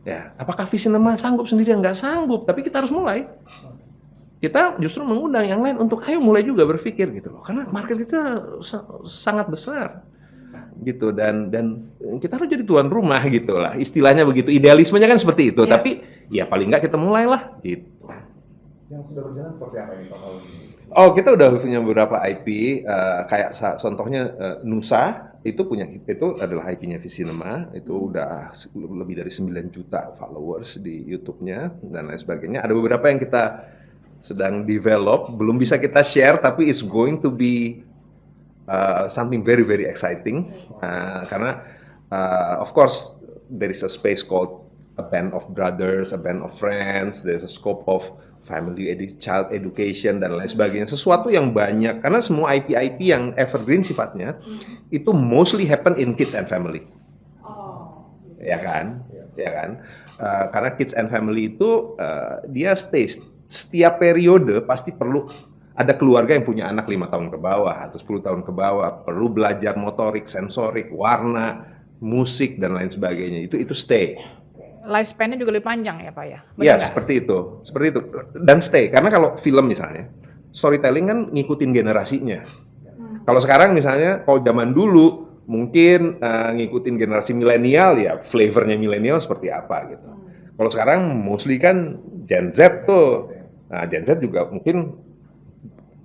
Ya, apakah Visinema sanggup sendiri? Nggak sanggup, tapi kita harus mulai. Kita justru mengundang yang lain untuk ayo mulai juga berpikir gitu loh. Karena market kita sangat besar. Gitu dan kita harus jadi tuan rumah gitu lah, istilahnya begitu, idealismenya kan seperti itu, tapi ya paling nggak kita mulailah gitu. Yang sudah berjalan seperti apa ini Pak? Oh, kita udah punya beberapa IP, kayak contohnya Nusa itu adalah IP-nya Visinema, itu udah lebih dari 9 juta followers di YouTube-nya dan lain sebagainya. Ada beberapa yang kita sedang develop, belum bisa kita share, tapi it's going to be something very very exciting karena of course there is a space called a band of brothers, a band of friends, there's a scope of family child education dan lain sebagainya, sesuatu yang banyak karena semua IP yang evergreen sifatnya itu mostly happen in kids and family. Ya kan? Karena kids and family itu dia setiap periode pasti perlu ada keluarga yang punya anak 5 tahun ke bawah atau 10 tahun ke bawah, perlu belajar motorik, sensorik, warna, musik dan lain sebagainya. Itu stay. Lifespan-nya juga lebih panjang ya Pak ya? Iya, seperti itu. Dan stay. Karena kalau film misalnya, storytelling kan ngikutin generasinya. Kalau sekarang misalnya, kalau zaman dulu mungkin ngikutin generasi milenial ya, flavornya milenial seperti apa gitu. Kalau sekarang mostly kan Gen Z tuh. Nah, Gen Z juga mungkin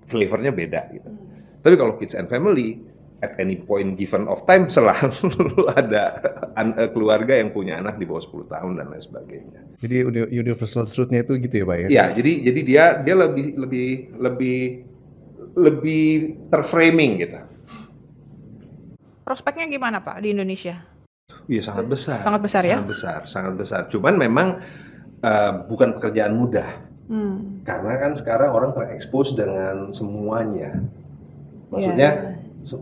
flavornya beda gitu. Tapi kalau kids and family, at any point given of time selalu ada keluarga yang punya anak di bawah 10 tahun dan lain sebagainya. Jadi universal truth-nya itu gitu ya Pak ya? Iya, jadi dia lebih terframing gitu. Prospeknya gimana Pak di Indonesia? Iya, sangat besar. Sangat besar ya? Sangat besar. Cuman memang bukan pekerjaan mudah. Karena kan sekarang orang terekspos dengan semuanya. Maksudnya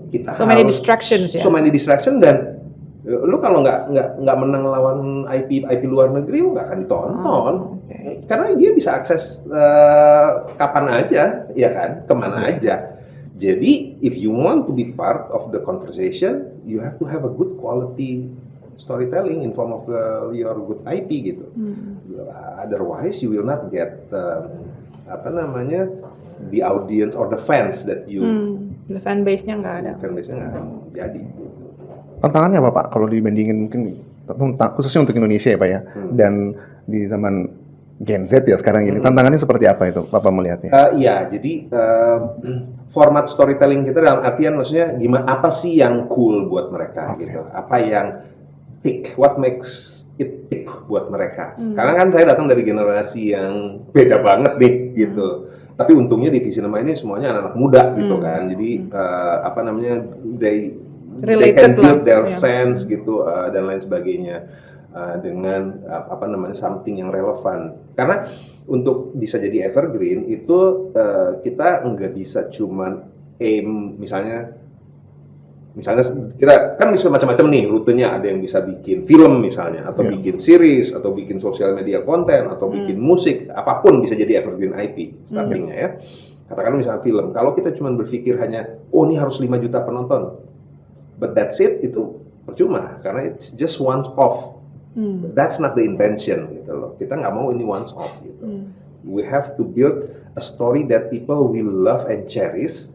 kita so many distractions ya. So many distraction dan lu kalau nggak menang lawan IP luar negeri lu nggak akan ditonton. Karena dia bisa akses kapan aja, ya kan, kemana aja. Jadi if you want to be part of the conversation, you have to have a good quality storytelling in form of your good IP gitu. Otherwise you will not get the audience or the fans that you. The fan base-nya nggak ada. Fan base-nya nggak akan jadi. Gitu. Tantangannya apa Pak? Kalau dibandingin mungkin khususnya untuk Indonesia ya Pak ya, dan di zaman Gen Z ya sekarang ini, tantangannya seperti apa itu Bapak melihatnya? Iya, jadi format storytelling kita dalam artian maksudnya gimana, apa sih yang cool buat mereka gitu, apa yang what makes it tick buat mereka. Karena kan saya datang dari generasi yang beda banget nih gitu. Tapi untungnya di Visinema ini semuanya anak-anak muda gitu kan. Jadi they can build their sense gitu dan lain sebagainya dengan something yang relevan. Karena untuk bisa jadi evergreen itu kita nggak bisa cuman aim misalnya kita kan bisa macam-macam nih rutenya, ada yang bisa bikin film misalnya atau bikin series atau bikin sosial media konten atau bikin musik, apapun bisa jadi evergreen IP startingnya ya. Katakan misalnya film, kalau kita cuma berpikir hanya ini harus 5 juta penonton, but that's it, itu percuma karena it's just once off. That's not the intention gitu loh. Kita nggak mau ini once off gitu. We have to build a story that people will love and cherish.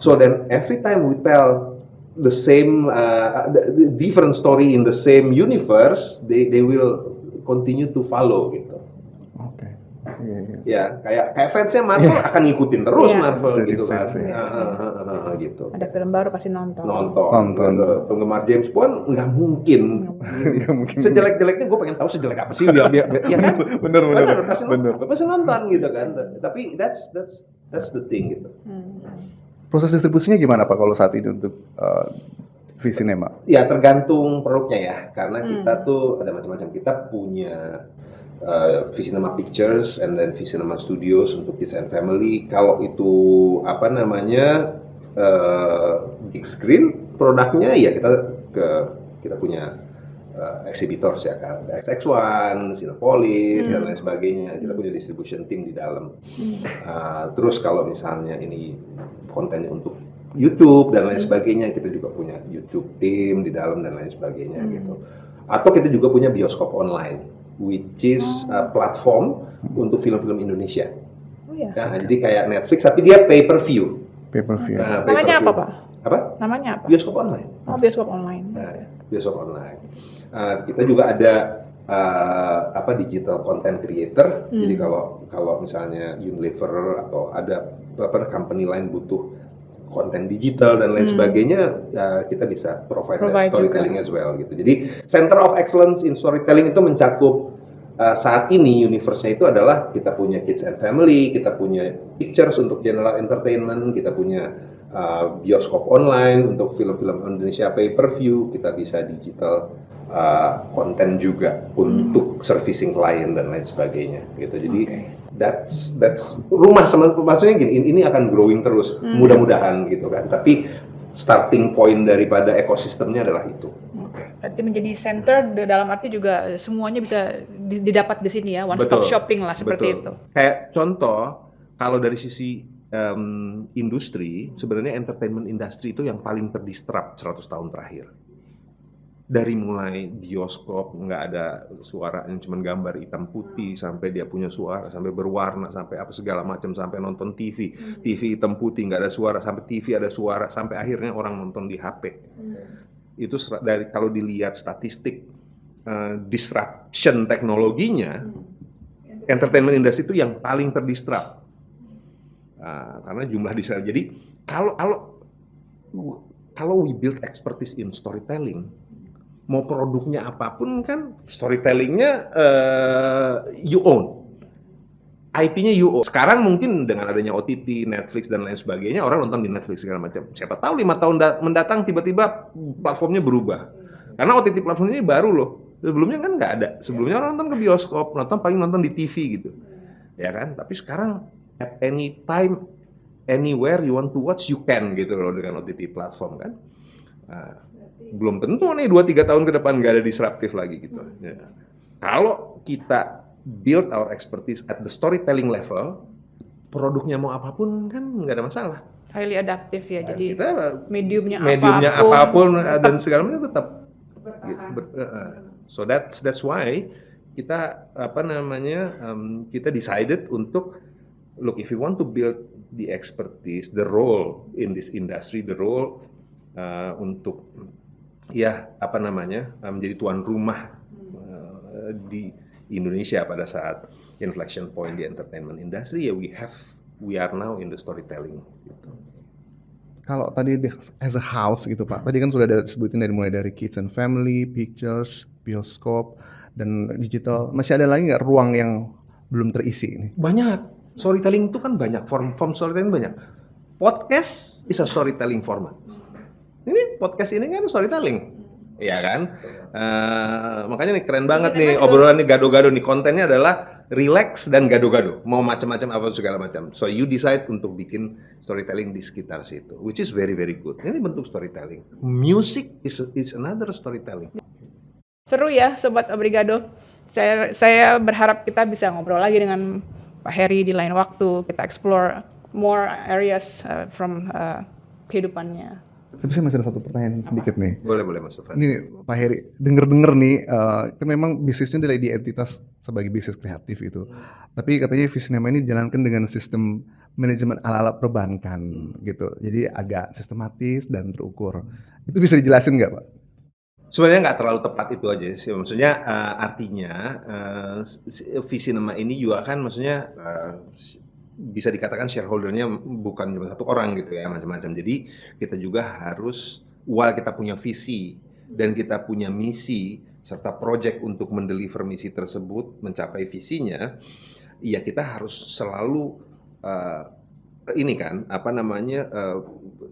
So then every time we tell the same the different story in the same universe, they will continue to follow gitu. Oke. Ya, kayak fansnya Marvel akan ngikutin terus Marvel Jadi gitu kan. fans, Gitu. Ada film baru pasti nonton. Nonton. Penggemar James Bond nggak mungkin. Nggak mungkin. Sejelek-jeleknya gue pengen tahu sejelek apa sih dia, ya kan? Bener. Pasti nonton gitu kan. Tapi that's the thing gitu. Proses distribusinya gimana Pak kalau saat ini untuk V-Cinema? Ya tergantung produknya ya, karena kita tuh ada macam-macam. Kita punya V-Cinema Pictures and then V-Cinema Studios untuk Kids and Family. Kalau itu apa namanya big screen produknya ya kita punya exhibitors ya, XX1, Cinepolis dan lain sebagainya. Kita punya distribution team di dalam. Terus kalau misalnya ini kontennya untuk YouTube dan lain sebagainya, kita juga punya YouTube team di dalam dan lain sebagainya gitu. Atau kita juga punya bioskop online, which is platform untuk film-film Indonesia. Nah, jadi kayak Netflix tapi dia pay per view. Namanya apa Pak? Apa? Namanya apa? Bioskop online. Oh, bioskop online. Bioskop online. Kita juga ada digital content creator. Jadi kalau misalnya Unilever atau ada company lain butuh konten digital dan lain sebagainya, kita bisa provide that storytelling as well gitu. Jadi Center of Excellence in Storytelling itu mencakup saat ini universe-nya itu adalah kita punya Kids and Family, kita punya Pictures untuk general entertainment, kita punya bioskop online untuk film-film Indonesia pay per view, kita bisa digital konten juga untuk servicing klien dan lain sebagainya gitu. Jadi that's rumah sama, maksudnya gini, ini akan growing terus mudah-mudahan gitu kan. Tapi starting point daripada ekosistemnya adalah itu. Berarti menjadi center dalam arti juga semuanya bisa didapat di sini ya, one stop shopping lah seperti itu. Kayak contoh kalau dari sisi industri, sebenarnya entertainment industry itu yang paling terdisrupt 100 tahun terakhir. Dari mulai bioskop nggak ada suara, yang cuma gambar hitam putih, sampai dia punya suara, sampai berwarna, sampai apa segala macam, sampai nonton TV hitam putih nggak ada suara, sampai TV ada suara, sampai akhirnya orang nonton di HP. Itu dari kalau dilihat statistik disruption teknologinya, entertainment industry itu yang paling terdisrupt. Karena jumlah disrupt. Jadi kalau we build expertise in storytelling, mau produknya apapun kan storytellingnya you own, IP-nya you own. Sekarang mungkin dengan adanya OTT, Netflix dan lain sebagainya, orang nonton di Netflix segala macam. Siapa tahu 5 tahun mendatang tiba-tiba platformnya berubah. Karena OTT platformnya ini baru loh. Sebelumnya kan nggak ada. Sebelumnya orang nonton ke bioskop, paling nonton di TV gitu, ya kan. Tapi sekarang at any time, anywhere you want to watch you can gitu loh dengan OTT platform kan. Belum tentu nih 2-3 tahun ke depan nggak ada disruptif lagi gitu. Ya. Kalau kita build our expertise at the storytelling level, produknya mau apapun kan nggak ada masalah. Highly adaptive ya, jadi kita, mediumnya apapun dan segala macam tetap. So that's why kita kita decided untuk look, if you want to build the expertise, the role in this industry, the role untuk menjadi tuan rumah di Indonesia pada saat inflection point di entertainment industry, ya we are now in the storytelling gitu. Kalau tadi as a house gitu Pak, tadi kan sudah ada sebutin mulai dari Kids and Family, Pictures, bioskop, dan digital. Masih ada lagi nggak ruang yang belum terisi ini? Banyak. Storytelling itu kan banyak, form storytelling banyak. Podcast is a storytelling format. Ini podcast ini kan storytelling, ya kan? Makanya nih keren banget nih obrolan nih, gado-gado nih, kontennya adalah relax dan gado-gado, mau macam-macam apa segala macam. So you decide untuk bikin storytelling di sekitar situ, which is very very good. Ini bentuk storytelling. Music is another storytelling. Seru ya Sobat Obrigado. Saya berharap kita bisa ngobrol lagi dengan Pak Heri di lain waktu. Kita explore more areas from kehidupannya. Tapi saya masih ada satu pertanyaan sedikit nih. Boleh Mas Sofan. Ini Pak Heri, denger nih, kan memang bisnisnya dari di entitas sebagai bisnis kreatif itu. Tapi katanya V-Cinema ini dijalankan dengan sistem manajemen ala-ala perbankan gitu. Jadi agak sistematis dan terukur. Itu bisa dijelasin nggak Pak? Sebenarnya nggak terlalu tepat itu aja sih, maksudnya artinya visi nama ini juga kan maksudnya bisa dikatakan shareholder-nya bukan cuma satu orang gitu ya, macam-macam. Jadi kita juga harus, while kita punya visi dan kita punya misi serta project untuk mendeliver misi tersebut, mencapai visinya, ya kita harus selalu ini kan apa namanya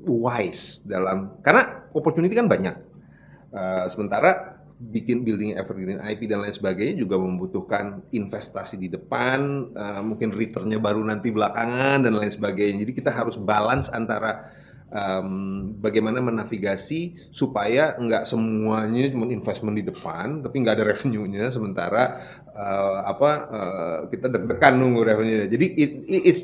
wise dalam, karena opportunity kan banyak. Sementara building evergreen IP dan lain sebagainya juga membutuhkan investasi di depan, mungkin returnnya baru nanti belakangan dan lain sebagainya. Jadi kita harus balance antara bagaimana menavigasi supaya nggak semuanya cuma investment di depan, tapi nggak ada revenue-nya. Sementara kita deg-degan nunggu revenue-nya. Jadi it's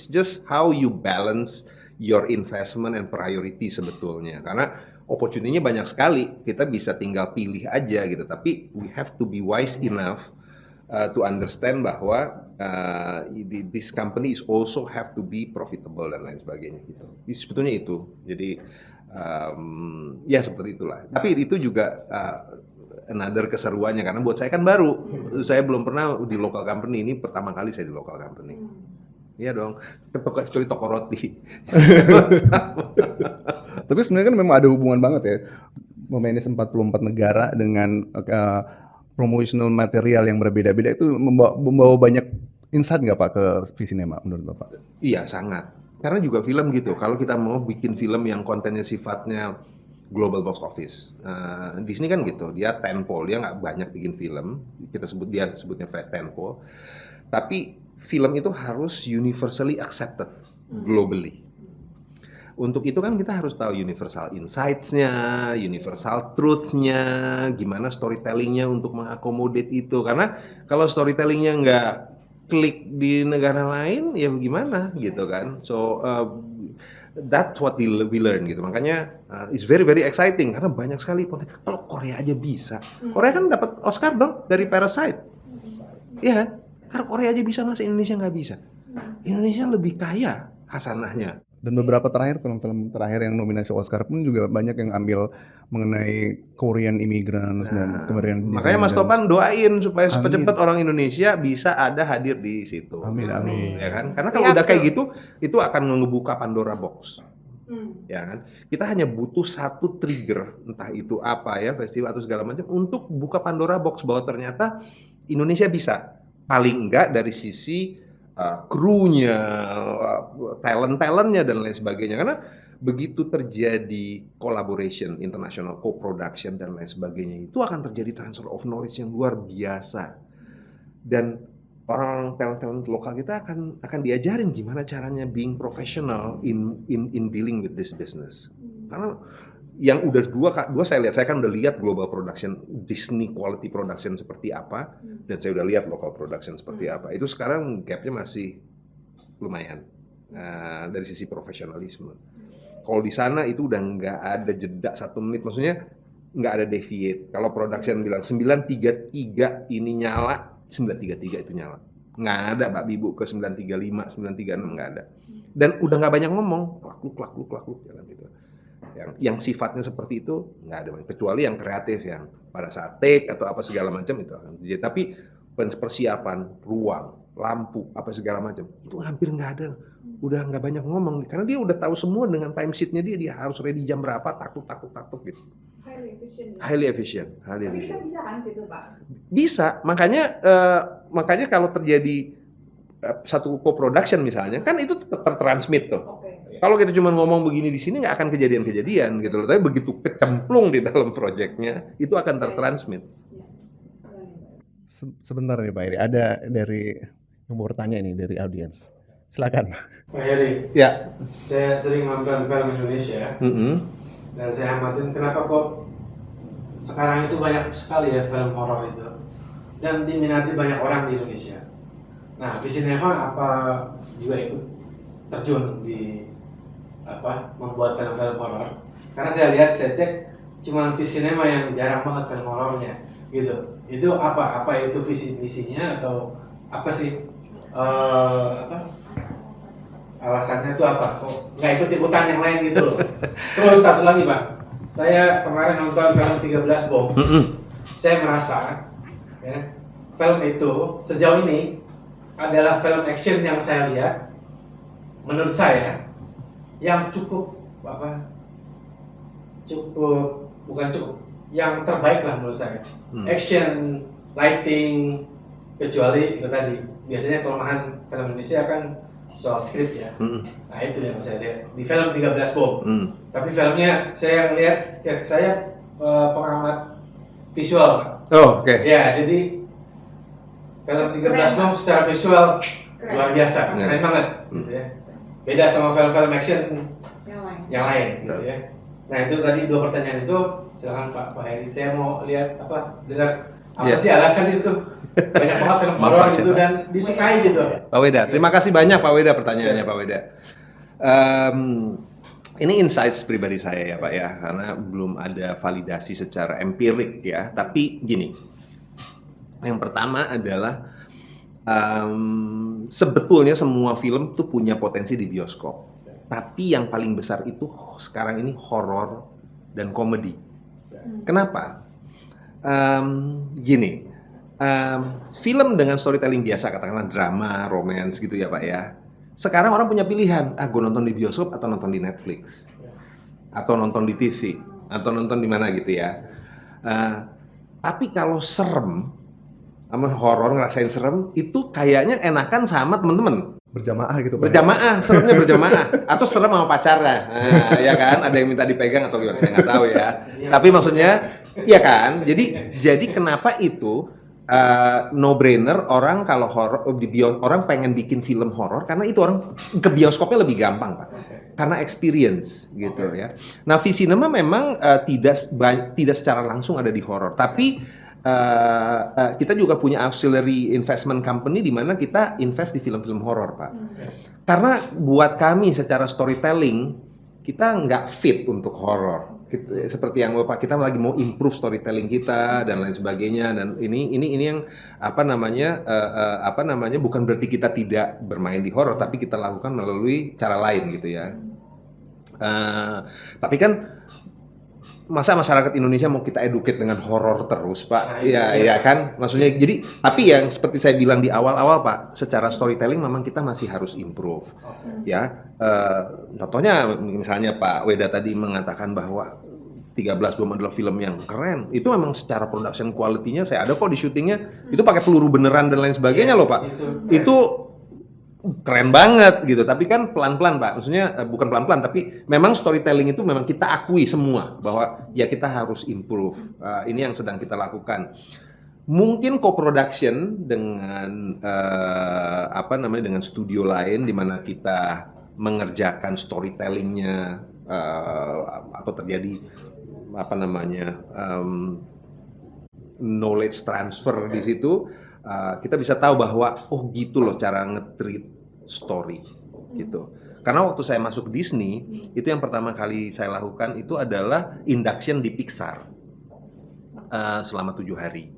just how you balance your investment and priority sebetulnya. Karena opportunity-nya banyak sekali, kita bisa tinggal pilih aja gitu. Tapi we have to be wise enough to understand bahwa this company is also have to be profitable dan lain sebagainya gitu. Sebetulnya itu. Jadi ya seperti itulah. Tapi itu juga another keseruannya, karena buat saya kan baru. Saya belum pernah di local company, ini pertama kali saya di local company. Iya dong, kecuali toko roti. Tapi sebenarnya kan memang ada hubungan banget ya, memanage 44 negara dengan promotional material yang berbeda-beda, itu membawa banyak insight nggak Pak ke Visinema menurut Bapak? Iya sangat, karena juga film gitu, kalau kita mau bikin film yang kontennya sifatnya global box office, Disney kan gitu, dia tentpole, dia nggak banyak bikin film, dia sebutnya tentpole, tapi film itu harus universally accepted globally. Untuk itu kan kita harus tahu universal insights-nya, universal truth-nya, gimana storytelling-nya untuk mengakomodate itu. Karena kalau storytelling-nya nggak klik di negara lain, ya gimana gitu kan. So that's what we learn gitu. Makanya it's very very exciting karena banyak sekali potensi. Kalau Korea aja bisa, Korea kan dapat Oscar dong dari Parasite, iya kan? Karena Korea aja bisa, masa Indonesia nggak bisa? Indonesia lebih kaya hasanahnya. Dan beberapa film-film terakhir yang nominasi Oscar pun juga banyak yang ambil mengenai Korean immigrants dan kemudian makanya Mas Topan doain supaya cepat-cepat orang Indonesia bisa ada hadir di situ. Amin, amin. Ya kan? Karena kalau udah kayak gitu, itu akan ngebuka Pandora box. Ya kan? Kita hanya butuh satu trigger, entah itu apa ya, festival atau segala macam, untuk buka Pandora box bahwa ternyata Indonesia bisa. Paling enggak dari sisi krunya, talent-talentnya dan lain sebagainya. Karena begitu terjadi collaboration, international co-production dan lain sebagainya, itu akan terjadi transfer of knowledge yang luar biasa. Dan orang talent-talent lokal kita akan diajarin gimana caranya being professional in dealing with this business. Karena yang udah dua saya lihat, saya kan udah lihat global production, Disney quality production seperti apa, dan saya udah lihat local production seperti apa. Itu sekarang gapnya masih lumayan dari sisi profesionalisme. Kalau di sana itu udah nggak ada jeda 1 menit, maksudnya nggak ada deviate. Kalau production bilang 933 ini nyala, 933 itu nyala. Nggak ada Pak Bibu ke 935, 936 nggak ada. Dan udah nggak banyak ngomong, klak-kluk jalan gitu. Yang sifatnya seperti itu nggak ada, kecuali yang kreatif yang pada saat take atau apa segala macam itu akan terjadi. Tapi persiapan ruang, lampu, apa segala macam itu hampir nggak ada, udah nggak banyak ngomong karena dia udah tahu semua dengan time sheet-nya dia harus ready jam berapa, takut gitu. Highly efficient. Tapi kita bisa kan situ Pak? Bisa, makanya kalau terjadi satu co-production misalnya kan itu tertransmit tuh. Kalau kita cuma ngomong begini di sini nggak akan kejadian gitu loh. Tapi begitu kecemplung di dalam proyeknya itu akan tertransmit. Sebentar nih Pak Heri, ada dari yang mau bertanya ini dari audiens. Silakan. Pak Heri, Ya. saya sering nonton film Indonesia dan saya amatin kenapa kok sekarang itu banyak sekali ya film horor itu dan diminati banyak orang di Indonesia. Nah, Visinema apa juga ikut terjun di membuat film-film horor? Karena saya cek cuma Visinema yang jarang banget film horornya gitu. Itu apa itu visi misinya atau apa sih alasannya itu apa? Kok nggak ikut-ikutan yang lain gitu loh. Terus satu lagi Pak, saya kemarin nonton film 13 Bom. Saya merasa ya, film itu sejauh ini adalah film action yang saya lihat, menurut saya yang cukup yang terbaik lah menurut saya. Action, lighting, kecuali itu tadi biasanya kelemahan film Indonesia kan soal skrip ya. Nah itu yang saya lihat di film 13 Bom. Tapi filmnya saya melihat, saya pengamat visual Pak. Oh, oke. Ya, jadi film 13 Bom secara visual luar biasa, keren banget gitu ya. Beda sama film-film action yang lain gitu ya. Nah itu tadi 2 pertanyaan itu, silakan Pak Heri. Saya mau lihat dengar apa sih alasan itu. Banyak banget film horor itu dan disukai gitu. Pak Weda, terima kasih banyak Pak Weda pertanyaannya Pak Weda. Ini insights pribadi saya ya Pak ya, karena belum ada validasi secara empirik ya. Tapi gini, yang pertama adalah sebetulnya semua film tuh punya potensi di bioskop. Tapi yang paling besar itu sekarang ini horor dan komedi. Kenapa? Gini, film dengan storytelling biasa, katakanlah drama, romance gitu ya Pak ya. Sekarang orang punya pilihan, gue nonton di bioskop atau nonton di Netflix, atau nonton di TV, atau nonton di mana gitu ya. Tapi kalau serem, sama horor ngerasain serem, itu kayaknya enakan sama temen-temen. Berjamaah gitu Pak. Berjamaah, seremnya berjamaah. Atau serem sama pacarnya. Nah, ya kan, ada yang minta dipegang atau gimana, saya nggak tahu ya. Tapi maksudnya, iya kan, jadi kenapa itu no-brainer orang kalau horor, orang pengen bikin film horor, karena itu orang ke bioskopnya lebih gampang Pak. Karena experience gitu ya. Nah, V-Cinema memang tidak secara langsung ada di horor, tapi kita juga punya auxiliary investment company di mana kita invest di film-film horor Pak. Karena buat kami secara storytelling kita nggak fit untuk horor. Seperti yang Bapak, kita lagi mau improve storytelling kita dan lain sebagainya, dan ini yang bukan berarti kita tidak bermain di horor, tapi kita lakukan melalui cara lain gitu ya. Tapi kan masa masyarakat Indonesia mau kita educate dengan horor terus Pak? Iya kan, maksudnya jadi, tapi yang seperti saya bilang di awal-awal Pak, secara storytelling memang kita masih harus improve. Ya, contohnya misalnya Pak Weda tadi mengatakan bahwa 13 Bom adalah film yang keren. Itu memang secara production quality-nya, saya ada kok di syutingnya, itu pakai peluru beneran dan lain sebagainya loh Pak. Itu keren banget gitu, tapi kan pelan-pelan Pak, maksudnya bukan pelan-pelan, tapi memang storytelling itu memang kita akui semua bahwa ya kita harus improve. Ini yang sedang kita lakukan. Mungkin co-production dengan dengan studio lain di mana kita mengerjakan storytellingnya atau terjadi knowledge transfer di situ. Kita bisa tahu bahwa oh gitu loh cara nge-treat story gitu. Karena waktu saya masuk Disney, itu yang pertama kali saya lakukan itu adalah induction di Pixar selama 7 hari.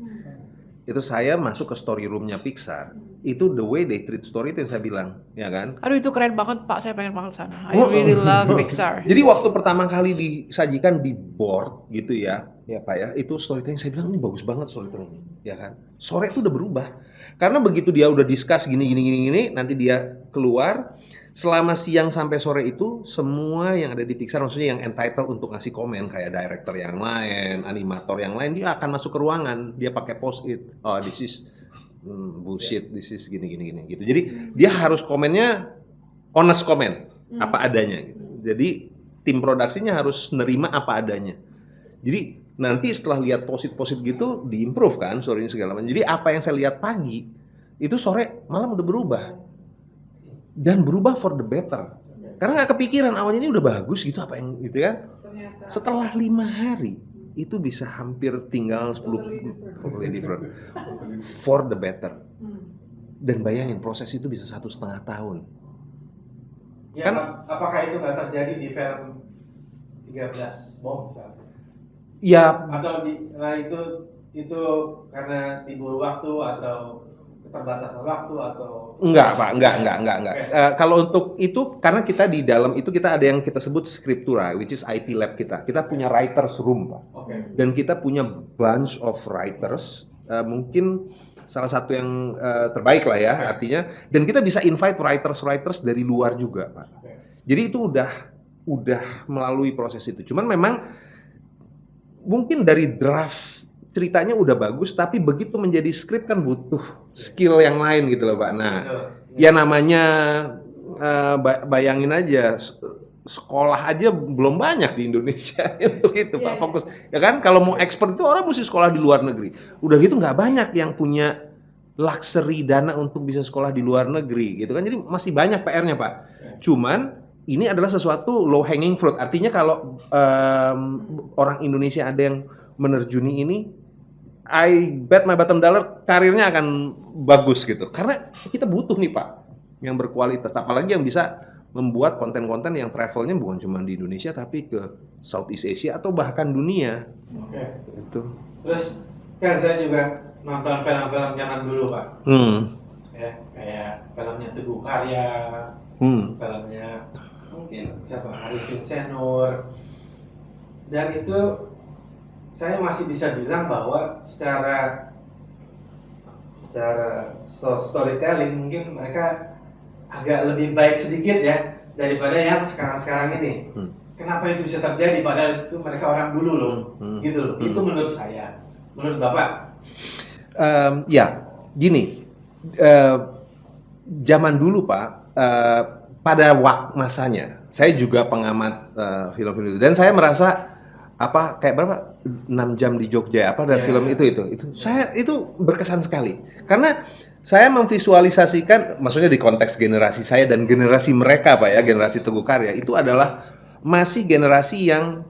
Itu saya masuk ke story room-nya Pixar. Itu the way they treat story itu yang saya bilang, ya kan? Aduh itu keren banget Pak, saya pengen banget sana. I really love Pixar. Jadi waktu pertama kali disajikan di board gitu ya Pak ya, itu storytelling saya bilang ini bagus banget storytelling, ya kan? Sore itu udah berubah. Karena begitu dia udah discuss gini, nanti dia keluar, selama siang sampai sore itu semua yang ada di Pixar, maksudnya yang entitled untuk ngasih komen kayak director yang lain, animator yang lain, dia akan masuk ke ruangan, dia pakai post-it. Oh, this is bullshit, this is gini gitu. Jadi dia harus komennya honest comment, apa adanya gitu. Jadi tim produksinya harus nerima apa adanya. Jadi nanti setelah lihat posit-posit gitu diimprove kan story-nya segala macam. Jadi apa yang saya lihat pagi itu sore malam udah berubah. Dan berubah for the better. Karena nggak kepikiran awalnya ini udah bagus gitu apa yang gitu kan. Setelah 5 hari itu bisa hampir tinggal 10 totally different for the better. Dan bayangin proses itu bisa 1,5 tahun. Ya, Kan apakah itu nggak terjadi di film 13 Bom misalnya? ya Atau itu karena diburu waktu atau keterbatasan waktu atau Enggak, Pak, enggak. Kalau untuk itu, karena kita di dalam itu kita ada yang kita sebut scriptura, which is IP lab kita. Kita punya writers room, Pak. Oke. Dan kita punya bunch of writers, mungkin salah satu yang terbaik lah ya, artinya. Dan kita bisa invite writers dari luar juga, Pak. Jadi itu udah melalui proses itu. Cuman memang mungkin dari draft ceritanya udah bagus, tapi begitu menjadi skrip kan butuh skill yang lain gitu loh, Pak. Nah, ya namanya bayangin aja sekolah aja belum banyak di Indonesia untuk itu, Pak. Fokus ya kan, kalau mau expert itu orang mesti sekolah di luar negeri. Udah gitu nggak banyak yang punya luxury dana untuk bisa sekolah di luar negeri gitu kan. Jadi masih banyak PR-nya, Pak. Cuman ini adalah sesuatu low hanging fruit. Artinya kalau orang Indonesia ada yang menerjuni ini, I bet my bottom dollar karirnya akan bagus gitu. Karena kita butuh nih, Pak, yang berkualitas. Apalagi yang bisa membuat konten-konten yang travelnya bukan cuma di Indonesia tapi ke Southeast Asia atau bahkan dunia. Oke. Gitu. Terus kan saya juga nonton film-film zaman dulu, Pak. Ya, kayak filmnya Teguh Karya, filmnya mungkin siapa, Arifin Senur. Dan itu saya masih bisa bilang bahwa secara storytelling mungkin mereka agak lebih baik sedikit ya daripada yang sekarang ini. Kenapa itu bisa terjadi padahal itu mereka orang dulu loh, gitu loh. Itu menurut saya. Menurut Bapak? Ya, gini. Zaman dulu, Pak, pada masanya saya juga pengamat film-film itu, dan saya merasa kayak berapa 6 jam di Jogja dan film itu saya itu berkesan sekali karena saya memvisualisasikan, maksudnya di konteks generasi saya dan generasi mereka, Pak, ya, generasi Teguh Karya itu adalah masih generasi yang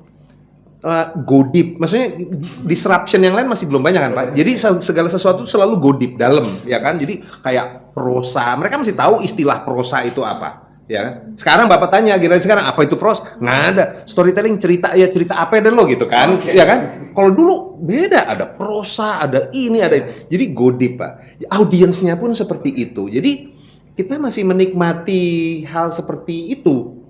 go deep, maksudnya disruption yang lain masih belum banyak kan, Pak. Jadi segala sesuatu selalu go deep dalam, ya kan. Jadi kayak prosa, mereka masih tahu istilah prosa itu apa. Ya, sekarang Bapak tanya generasi sekarang apa itu prosa? Nggak ada. Storytelling cerita apa dan lo gitu kan? Ya kan? Kalau dulu beda, ada prosa, ada ini, ada ini. Jadi go deep, Pak. Audiensnya pun seperti itu. Jadi kita masih menikmati hal seperti itu.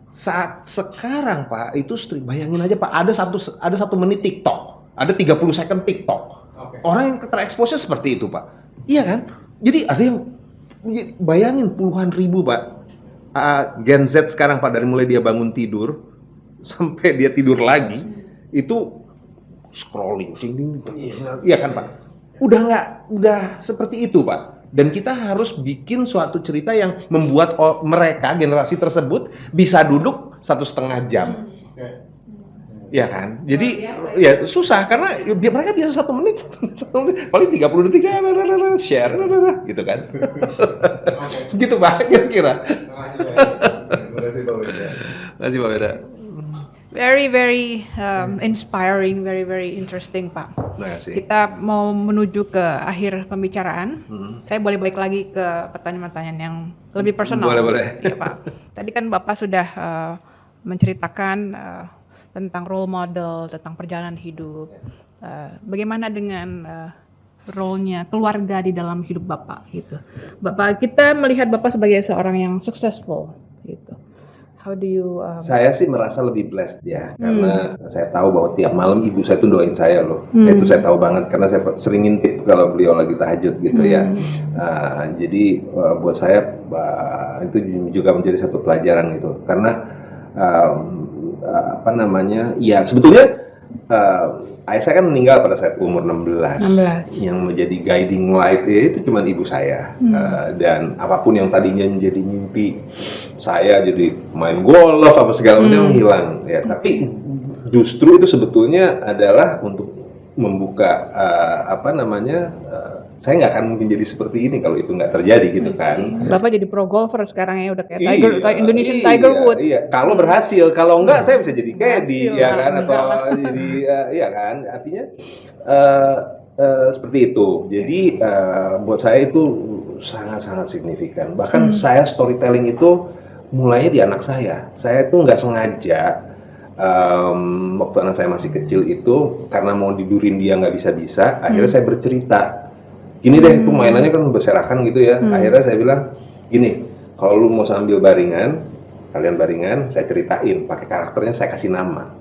Saat sekarang, Pak, itu bayangin aja, Pak, ada satu menit TikTok, ada 30 second TikTok. Orang yang terekspos seperti itu, Pak. Iya kan? Jadi ada yang bayangin puluhan ribu, Pak. Gen Z sekarang, Pak, dari mulai dia bangun tidur sampai dia tidur lagi itu scrolling, iya kan, Pak? Udah seperti itu, Pak. Dan kita harus bikin suatu cerita yang membuat mereka, generasi tersebut, bisa duduk 1,5 jam. Ya kan? Jadi ya susah karena mereka biasa 1 menit, paling 30 detik share, gitu kan? Gitu, Pak, kira-kira. Terima kasih Pak Weda. Terima kasih, Pak Weda. Very inspiring, very interesting, Pak. Terima kasih. Kita mau menuju ke akhir pembicaraan. Saya boleh balik lagi ke pertanyaan-pertanyaan yang lebih personal. Boleh. Ya, Pak. Tadi kan Bapak sudah menceritakan tentang role model, tentang perjalanan hidup. Bagaimana dengan role-nya keluarga di dalam hidup Bapak gitu. Kita melihat Bapak sebagai seorang yang successful gitu. How do you Saya sih merasa lebih blessed ya, karena saya tahu bahwa tiap malam ibu saya tuh doain saya loh. Itu saya tahu banget karena saya sering ngintip kalau beliau lagi tahajud gitu ya. Jadi buat saya itu juga menjadi satu pelajaran gitu. Karena ya sebetulnya ayah saya kan meninggal pada saat umur 16. Yang menjadi guiding light itu cuma ibu saya. Dan apapun yang tadinya menjadi mimpi saya jadi main golf apa segala macam hilang ya. Tapi justru itu sebetulnya adalah untuk membuka saya nggak akan mungkin jadi seperti ini kalau itu nggak terjadi gitu kan. Bapak jadi pro golfer sekarang ya, udah kayak Indonesian Tiger Woods. Iya, kalau berhasil, kalau enggak saya bisa jadi caddy ya kan, atau jadi iya kan, artinya seperti itu. Jadi buat saya itu sangat-sangat signifikan. Bahkan saya storytelling itu mulainya di anak saya. Saya tuh nggak sengaja waktu anak saya masih kecil itu karena mau tidurin dia nggak bisa-bisa, akhirnya saya bercerita. Ini deh, tuh mainannya kan berserakan gitu ya. Akhirnya saya bilang, gini, kalau lu mau sambil baringan, kalian baringan, saya ceritain, pakai karakternya saya kasih nama.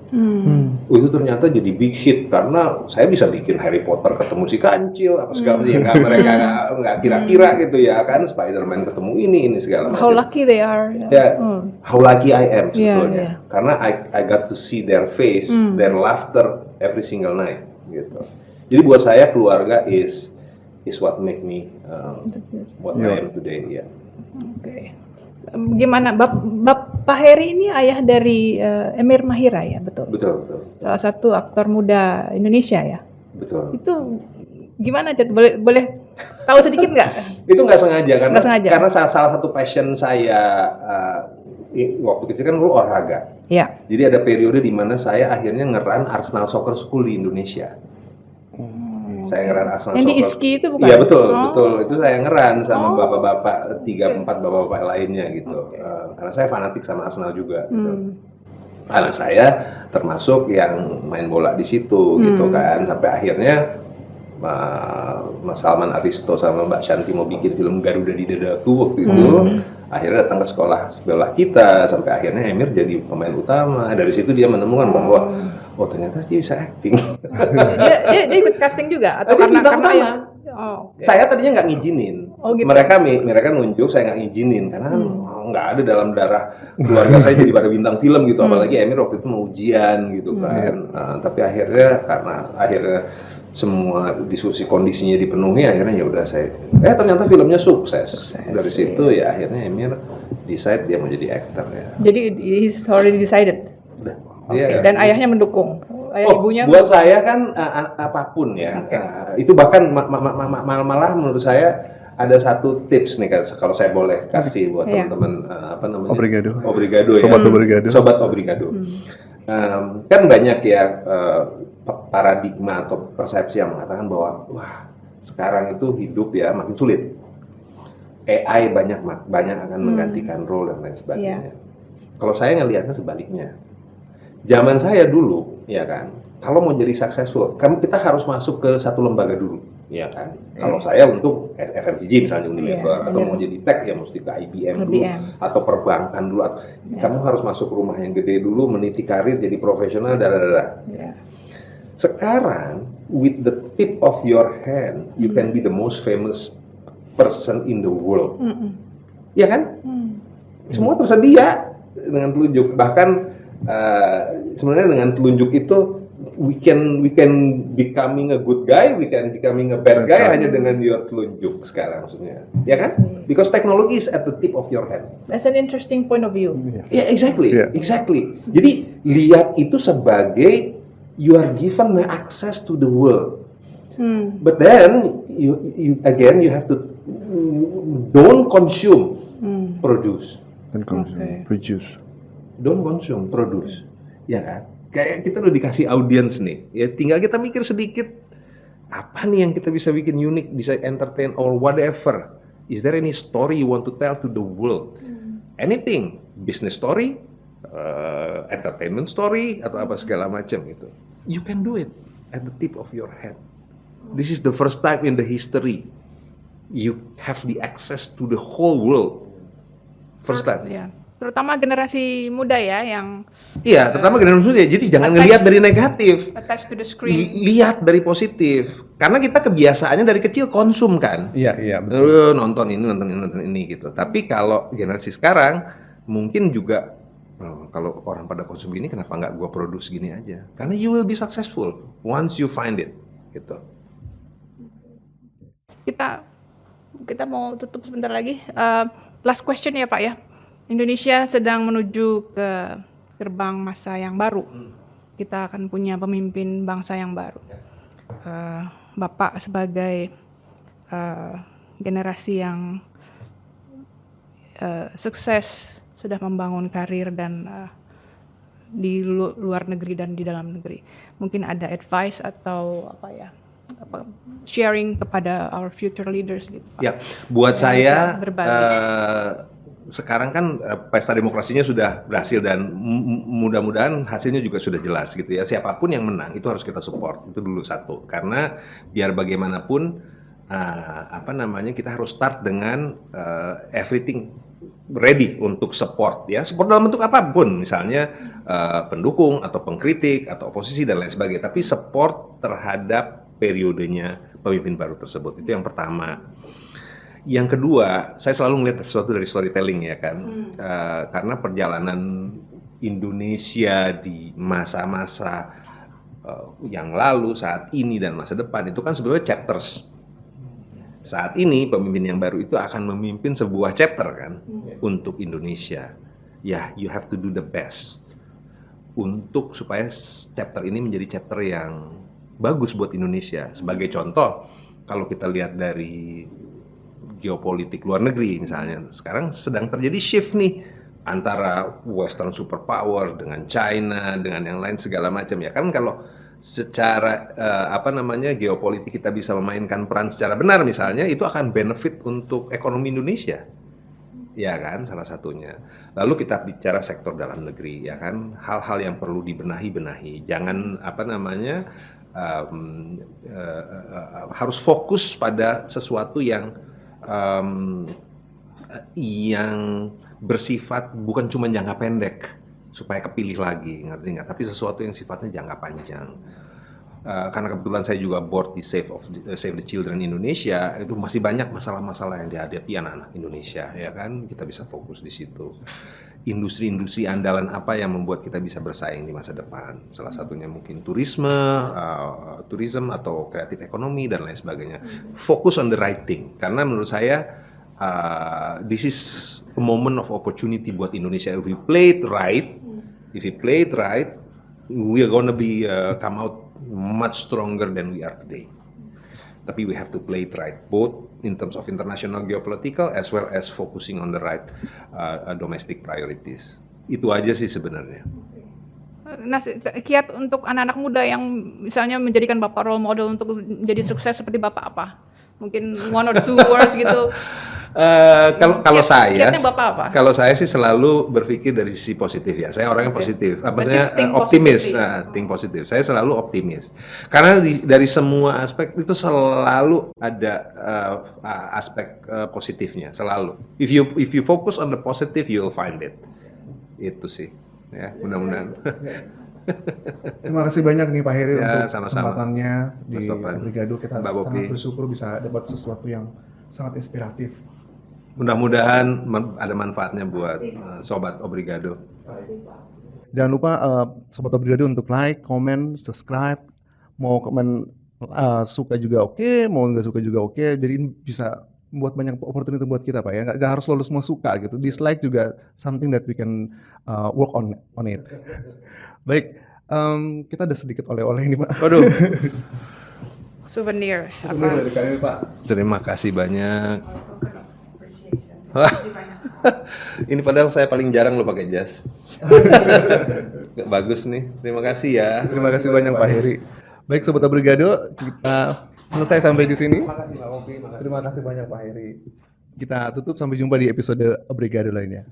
Itu ternyata jadi big hit karena saya bisa bikin Harry Potter ketemu si Kancil, apa segala macam. Ya, mereka nggak kira-kira gitu ya kan, Spider-Man ketemu ini segala macam. How lucky they are. Ya, how lucky I am sebetulnya. Yeah. Karena I got to see their face, their laughter every single night gitu. Jadi buat saya keluarga is what make me what I am today ya. Oke. Gimana Pak Heri ini ayah dari Emir Mahira ya, betul? Betul. Salah satu aktor muda Indonesia ya. Betul. Itu gimana, Chat? Boleh tahu sedikit nggak? Itu nggak sengaja Nggak sengaja. karena salah satu passion saya waktu kecil kan dulu olahraga. Ya. Jadi ada periode di mana saya akhirnya ngeran Arsenal Soccer School di Indonesia. Saya ngeran Arsenal Yang di Soccer. ISKI itu bukan? Iya betul. Itu saya ngeran sama bapak-bapak 3-4 bapak-bapak lainnya gitu. Karena saya fanatik sama Arsenal juga. Gitu. Anak saya termasuk yang main bola di situ gitu kan. Sampai akhirnya Mas Salman Aristo sama Mbak Shanti mau bikin film Garuda di Dadaku waktu itu. Akhirnya datang ke sekolah kita sampai akhirnya Emir jadi pemain utama. Dari situ dia menemukan bahwa ternyata dia bisa acting. dia ikut casting juga atau Dia bintang karena utama. ayah? Oh. Saya tadinya nggak ngizinin. Oh, gitu. Mereka nunjuk, saya nggak ngizinin karena kan nggak ada dalam darah keluarga saya jadi pada bintang film gitu. Apalagi Emir waktu itu mau ujian gitu kan. Tapi akhirnya karena semua diskusi kondisinya dipenuhi, akhirnya ya udah saya. Ternyata filmnya sukses. Dari situ ya akhirnya Emir decide dia mau jadi aktor ya. Jadi he's already decided. Iya. Dan ayahnya mendukung. Ibunya buat saya kan apapun ya. Itu bahkan malah menurut saya ada satu tips nih kalau saya boleh kasih buat teman-teman apa namanya? Obrigado ya. Sobat Obrigado. Kan banyak ya paradigma atau persepsi yang mengatakan bahwa wah sekarang itu hidup ya makin sulit. AI banyak akan menggantikan role dan lain sebagainya. Kalau saya ngelihatnya sebaliknya. Zaman saya dulu, ya kan, kalau mau jadi successful, kita harus masuk ke satu lembaga dulu, ya kan. Kalau saya untuk FMCG misalnya Unilever, atau mau jadi tech ya mesti ke IBM dulu, atau perbankan dulu. Kamu harus masuk rumah yang gede dulu, meniti karir, jadi profesional, Sekarang, with the tip of your hand, you can be the most famous person in the world, ya kan? Semua tersedia dengan telunjuk, bahkan sebenarnya dengan telunjuk itu we can becoming a good guy, we can becoming a bad guy hanya dengan your telunjuk sekarang maksudnya, ya kan? Because technology is at the tip of your hand. That's an interesting point of view. Yeah, exactly. Jadi lihat itu sebagai you are given access to the world, but then you have to don't consume, produce. Don't consume, produce. Ya kan? Kayak kita udah dikasih audience nih. Ya tinggal kita mikir sedikit apa nih yang kita bisa bikin unik, bisa entertain or whatever. Is there any story you want to tell to the world? Anything, business story, entertainment story atau apa segala macam itu. You can do it at the tip of your hand. This is the first time in the history you have the access to the whole world. First time. Ya. Terutama generasi muda ya yang terutama generasi muda. Jadi jangan ngelihat dari negatif. Attached to the screen. Lihat dari positif. Karena kita kebiasaannya dari kecil konsum kan. Iya, betul. Nonton ini gitu. Tapi kalau generasi sekarang mungkin juga kalau orang pada konsum ini kenapa nggak gua produce gini aja? Karena you will be successful once you find it gitu. Kita mau tutup sebentar lagi. Last question ya Pak ya. Indonesia sedang menuju ke gerbang masa yang baru. Kita akan punya pemimpin bangsa yang baru. Bapak sebagai generasi yang sukses sudah membangun karir dan di luar negeri dan di dalam negeri. Mungkin ada advice atau sharing kepada our future leaders gitu Pak. Ya, buat saya sekarang kan pesta demokrasinya sudah berhasil dan mudah-mudahan hasilnya juga sudah jelas gitu ya. Siapapun yang menang itu harus kita support, itu dulu satu. Karena biar bagaimanapun kita harus start dengan everything ready untuk support ya, support dalam bentuk apapun, misalnya pendukung atau pengkritik atau oposisi dan lain sebagainya, tapi support terhadap periodenya pemimpin baru tersebut. Itu yang pertama. Yang kedua, saya selalu melihat sesuatu dari storytelling ya kan, karena perjalanan Indonesia di masa-masa yang lalu, saat ini dan masa depan itu kan sebenarnya chapters. Saat ini pemimpin yang baru itu akan memimpin sebuah chapter kan untuk Indonesia. Ya, you have to do the best untuk supaya chapter ini menjadi chapter yang bagus buat Indonesia. Sebagai contoh, kalau kita lihat dari geopolitik luar negeri misalnya, sekarang sedang terjadi shift nih antara Western superpower dengan China dengan yang lain segala macam ya kan. Kalau secara geopolitik kita bisa memainkan peran secara benar misalnya, itu akan benefit untuk ekonomi Indonesia ya kan, salah satunya. Lalu kita bicara sektor dalam negeri ya kan, hal-hal yang perlu dibenahi, jangan harus fokus pada sesuatu yang bersifat bukan cuma jangka pendek supaya kepilih lagi, ngerti nggak? Tapi sesuatu yang sifatnya jangka panjang. Karena kebetulan saya juga board di Save the Children Indonesia, itu masih banyak masalah-masalah yang dihadapi anak-anak Indonesia, ya kan? Kita bisa fokus di situ. Industri-industri andalan apa yang membuat kita bisa bersaing di masa depan? Salah satunya mungkin tourism atau kreatif ekonomi dan lain sebagainya. Fokus on the right thing, karena menurut saya this is a moment of opportunity buat Indonesia. If we play it right, we are gonna be come out much stronger than we are today. Tapi we have to play it right, both in terms of international geopolitical as well as focusing on the right domestic priorities. Itu aja sih sebenarnya. Nah, kiat untuk anak-anak muda yang misalnya menjadikan Bapak role model untuk menjadi sukses seperti Bapak apa? Mungkin one or two words gitu. Kalau saya, kiatnya Bapak apa? Kalau saya sih selalu berpikir dari sisi positif ya. Saya orangnya positif, Think optimis, positively. think positif. Saya selalu optimis. Karena dari semua aspek itu selalu ada aspek positifnya, selalu. If you focus on the positive, you will find it. Itu sih, ya mudah-mudahan. Terima kasih banyak nih Pak Heri untuk sama-sama. kesempatannya di Mas Topan, Obrigado. Kita Mbak Bopi. sangat bersyukur bisa dapat sesuatu yang sangat inspiratif. Mudah-mudahan ada manfaatnya buat Sobat Obrigado. Jangan lupa Sobat Obrigado untuk like, comment, subscribe. Mau komen suka juga oke, mau nggak suka juga oke. Jadi bisa buat banyak opportunity buat kita Pak ya. Nggak harus selalu semua suka gitu. Dislike juga something that we can work on it. Baik, kita ada sedikit oleh-oleh ini Pak. Waduh. Souvenir. Sebenarnya dari kami Pak. Terima kasih banyak. Ini padahal saya paling jarang lo pakai jas. Bagus nih. Terima kasih ya. Terima kasih banyak Pak Heri. Baik Sobat Obrigado, kita selesai sampai di sini. Terima kasih banyak Pak Heri. Kita tutup, sampai jumpa di episode Obrigado lainnya.